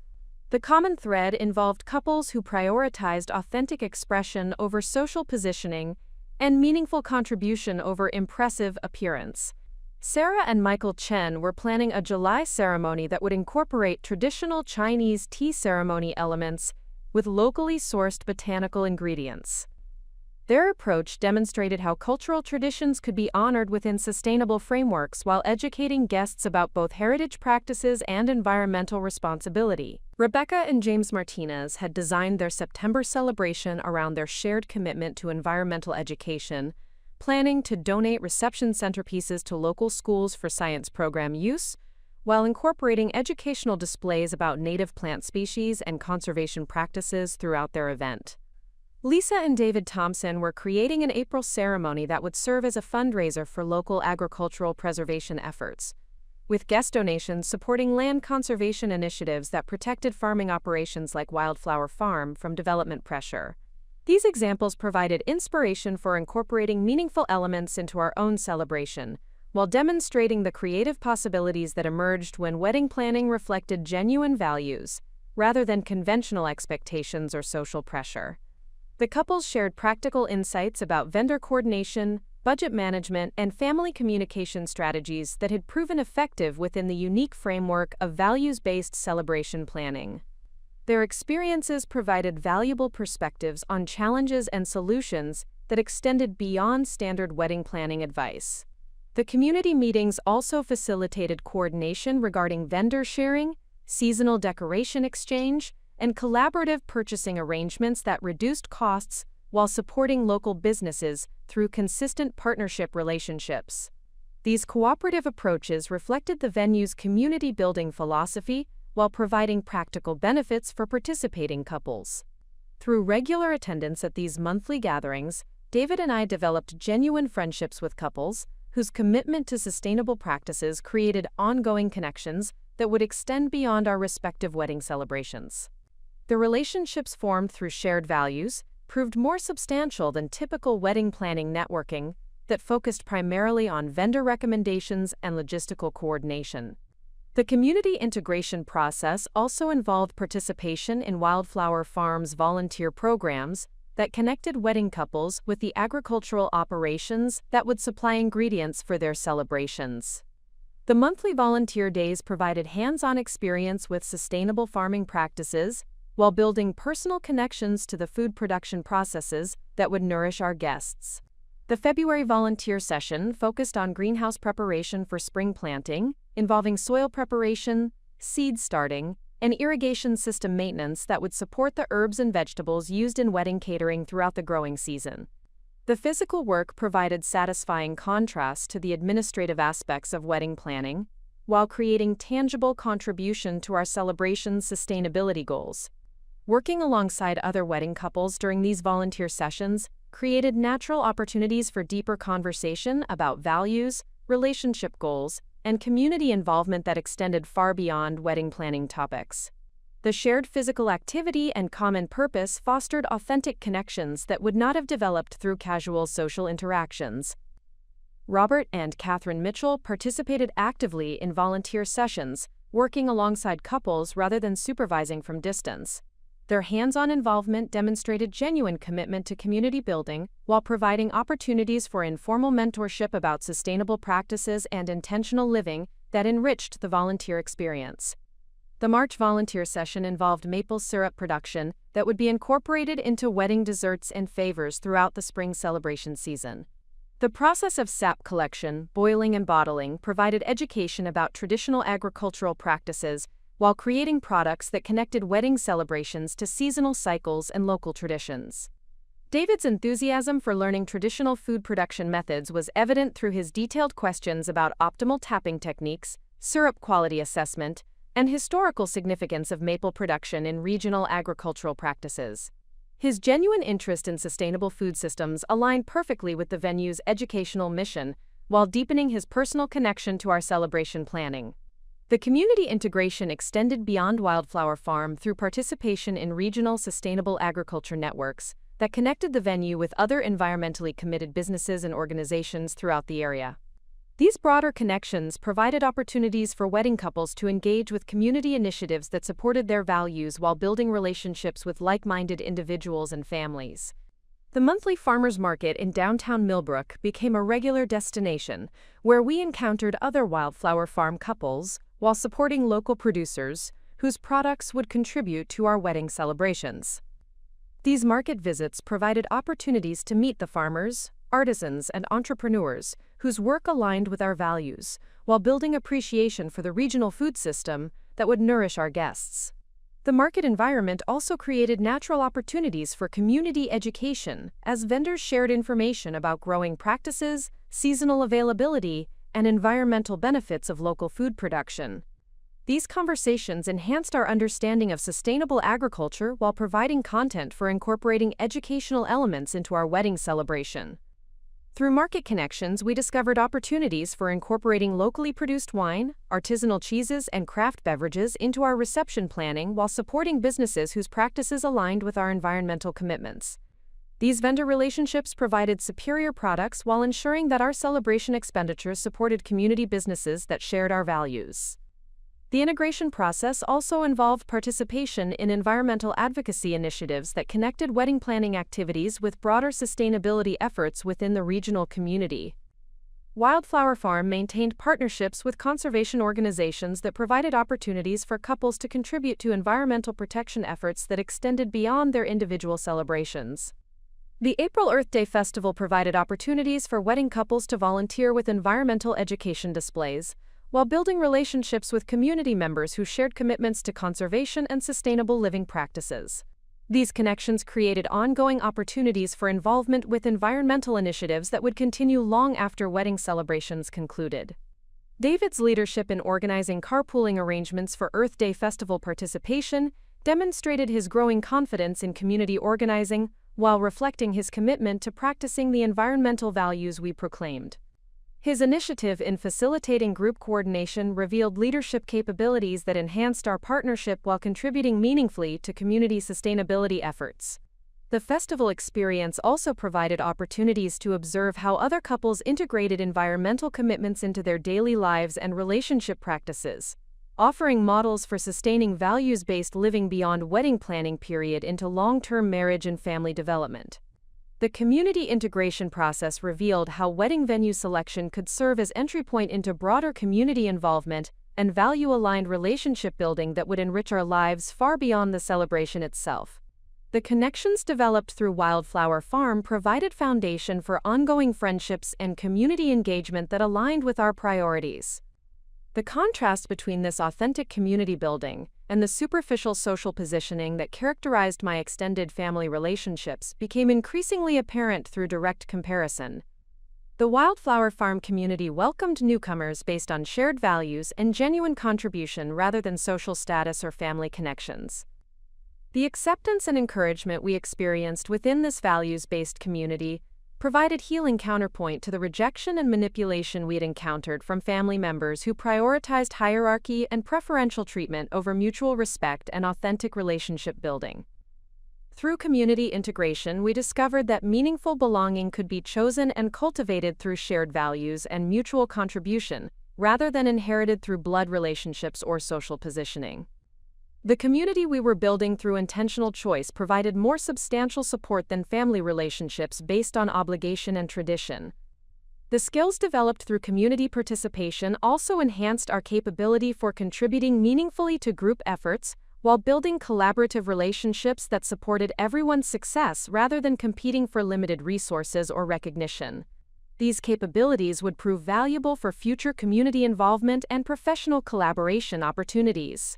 The common thread involved couples who prioritized authentic expression over social positioning and meaningful contribution over impressive appearance. Sarah and Michael Chen were planning a July ceremony that would incorporate traditional Chinese tea ceremony elements with locally sourced botanical ingredients. Their approach demonstrated how cultural traditions could be honored within sustainable frameworks while educating guests about both heritage practices and environmental responsibility. Rebecca and James Martinez had designed their September celebration around their shared commitment to environmental education, planning to donate reception centerpieces to local schools for science program use, while incorporating educational displays about native plant species and conservation practices throughout their event. Lisa and David Thompson were creating an April ceremony that would serve as a fundraiser for local agricultural preservation efforts, with guest donations supporting land conservation initiatives that protected farming operations like Wildflower Farm from development pressure. These examples provided inspiration for incorporating meaningful elements into our own celebration, while demonstrating the creative possibilities that emerged when wedding planning reflected genuine values, rather than conventional expectations or social pressure. The couples shared practical insights about vendor coordination, budget management, and family communication strategies that had proven effective within the unique framework of values-based celebration planning. Their experiences provided valuable perspectives on challenges and solutions that extended beyond standard wedding planning advice. The community meetings also facilitated coordination regarding vendor sharing, seasonal decoration exchange, and collaborative purchasing arrangements that reduced costs while supporting local businesses through consistent partnership relationships. These cooperative approaches reflected the venue's community-building philosophy while providing practical benefits for participating couples. Through regular attendance at these monthly gatherings, David and I developed genuine friendships with couples whose commitment to sustainable practices created ongoing connections that would extend beyond our respective wedding celebrations. The relationships formed through shared values proved more substantial than typical wedding planning networking that focused primarily on vendor recommendations and logistical coordination. The community integration process also involved participation in Wildflower Farm's volunteer programs that connected wedding couples with the agricultural operations that would supply ingredients for their celebrations. The monthly volunteer days provided hands-on experience with sustainable farming practices while building personal connections to the food production processes that would nourish our guests. The February volunteer session focused on greenhouse preparation for spring planting, involving soil preparation, seed starting, and irrigation system maintenance that would support the herbs and vegetables used in wedding catering throughout the growing season. The physical work provided satisfying contrast to the administrative aspects of wedding planning, while creating tangible contribution to our celebration's sustainability goals. Working alongside other wedding couples during these volunteer sessions created natural opportunities for deeper conversation about values, relationship goals, and community involvement that extended far beyond wedding planning topics. The shared physical activity and common purpose fostered authentic connections that would not have developed through casual social interactions. Robert and Catherine Mitchell participated actively in volunteer sessions, working alongside couples rather than supervising from distance. Their hands-on involvement demonstrated genuine commitment to community building while providing opportunities for informal mentorship about sustainable practices and intentional living that enriched the volunteer experience. The March volunteer session involved maple syrup production that would be incorporated into wedding desserts and favors throughout the spring celebration season. The process of sap collection, boiling, and bottling provided education about traditional agricultural practices while creating products that connected wedding celebrations to seasonal cycles and local traditions. David's enthusiasm for learning traditional food production methods was evident through his detailed questions about optimal tapping techniques, syrup quality assessment, and historical significance of maple production in regional agricultural practices. His genuine interest in sustainable food systems aligned perfectly with the venue's educational mission, while deepening his personal connection to our celebration planning. The community integration extended beyond Wildflower Farm through participation in regional sustainable agriculture networks that connected the venue with other environmentally committed businesses and organizations throughout the area. These broader connections provided opportunities for wedding couples to engage with community initiatives that supported their values while building relationships with like-minded individuals and families. The monthly farmers market in downtown Millbrook became a regular destination where we encountered other Wildflower Farm couples while supporting local producers whose products would contribute to our wedding celebrations. These market visits provided opportunities to meet the farmers, artisans, and entrepreneurs whose work aligned with our values, while building appreciation for the regional food system that would nourish our guests. The market environment also created natural opportunities for community education as vendors shared information about growing practices, seasonal availability, and environmental benefits of local food production. These conversations enhanced our understanding of sustainable agriculture while providing content for incorporating educational elements into our wedding celebration. Through market connections, we discovered opportunities for incorporating locally produced wine, artisanal cheeses, and craft beverages into our reception planning while supporting businesses whose practices aligned with our environmental commitments. These vendor relationships provided superior products while ensuring that our celebration expenditures supported community businesses that shared our values. The integration process also involved participation in environmental advocacy initiatives that connected wedding planning activities with broader sustainability efforts within the regional community. Wildflower Farm maintained partnerships with conservation organizations that provided opportunities for couples to contribute to environmental protection efforts that extended beyond their individual celebrations. The April Earth Day Festival provided opportunities for wedding couples to volunteer with environmental education displays, while building relationships with community members who shared commitments to conservation and sustainable living practices. These connections created ongoing opportunities for involvement with environmental initiatives that would continue long after wedding celebrations concluded. David's leadership in organizing carpooling arrangements for Earth Day Festival participation demonstrated his growing confidence in community organizing, while reflecting his commitment to practicing the environmental values we proclaimed. His initiative in facilitating group coordination revealed leadership capabilities that enhanced our partnership while contributing meaningfully to community sustainability efforts. The festival experience also provided opportunities to observe how other couples integrated environmental commitments into their daily lives and relationship practices, offering models for sustaining values-based living beyond wedding planning period into long-term marriage and family development. The community integration process revealed how wedding venue selection could serve as entry point into broader community involvement and value-aligned relationship building that would enrich our lives far beyond the celebration itself. The connections developed through Wildflower Farm provided foundation for ongoing friendships and community engagement that aligned with our priorities. The contrast between this authentic community building and the superficial social positioning that characterized my extended family relationships became increasingly apparent through direct comparison. The Wildflower Farm community welcomed newcomers based on shared values and genuine contribution rather than social status or family connections. The acceptance and encouragement we experienced within this values-based community provided healing counterpoint to the rejection and manipulation we had encountered from family members who prioritized hierarchy and preferential treatment over mutual respect and authentic relationship building. Through community integration, we discovered that meaningful belonging could be chosen and cultivated through shared values and mutual contribution, rather than inherited through blood relationships or social positioning. The community we were building through intentional choice provided more substantial support than family relationships based on obligation and tradition. The skills developed through community participation also enhanced our capability for contributing meaningfully to group efforts, while building collaborative relationships that supported everyone's success rather than competing for limited resources or recognition. These capabilities would prove valuable for future community involvement and professional collaboration opportunities.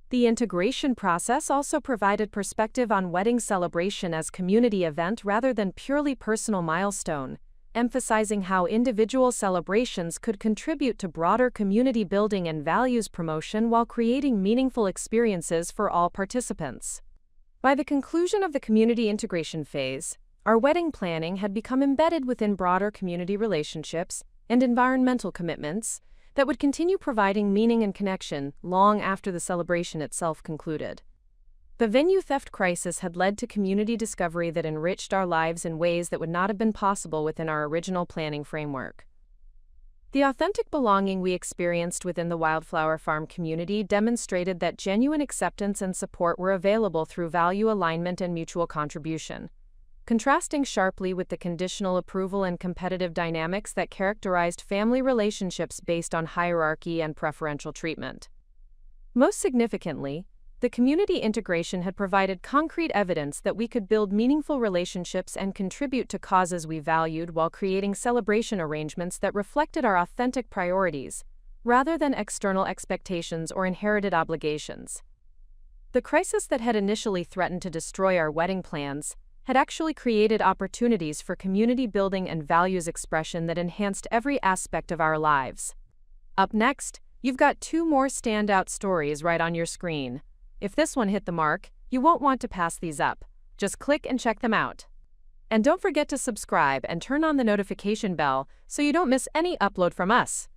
The integration process also provided perspective on wedding celebration as community event rather than purely personal milestone, emphasizing how individual celebrations could contribute to broader community building and values promotion while creating meaningful experiences for all participants. By the conclusion of the community integration phase, our wedding planning had become embedded within broader community relationships and environmental commitments that would continue providing meaning and connection long after the celebration itself concluded. The venue theft crisis had led to community discovery that enriched our lives in ways that would not have been possible within our original planning framework. The authentic belonging we experienced within the Wildflower Farm community demonstrated that genuine acceptance and support were available through value alignment and mutual contribution, contrasting sharply with the conditional approval and competitive dynamics that characterized family relationships based on hierarchy and preferential treatment. Most significantly, the community integration had provided concrete evidence that we could build meaningful relationships and contribute to causes we valued while creating celebration arrangements that reflected our authentic priorities, rather than external expectations or inherited obligations. The crisis that had initially threatened to destroy our wedding plans had actually created opportunities for community building and values expression that enhanced every aspect of our lives. Up next, you've got 2 more standout stories right on your screen. If this one hit the mark, you won't want to pass these up. Just click and check them out. And don't forget to subscribe and turn on the notification bell so you don't miss any upload from us.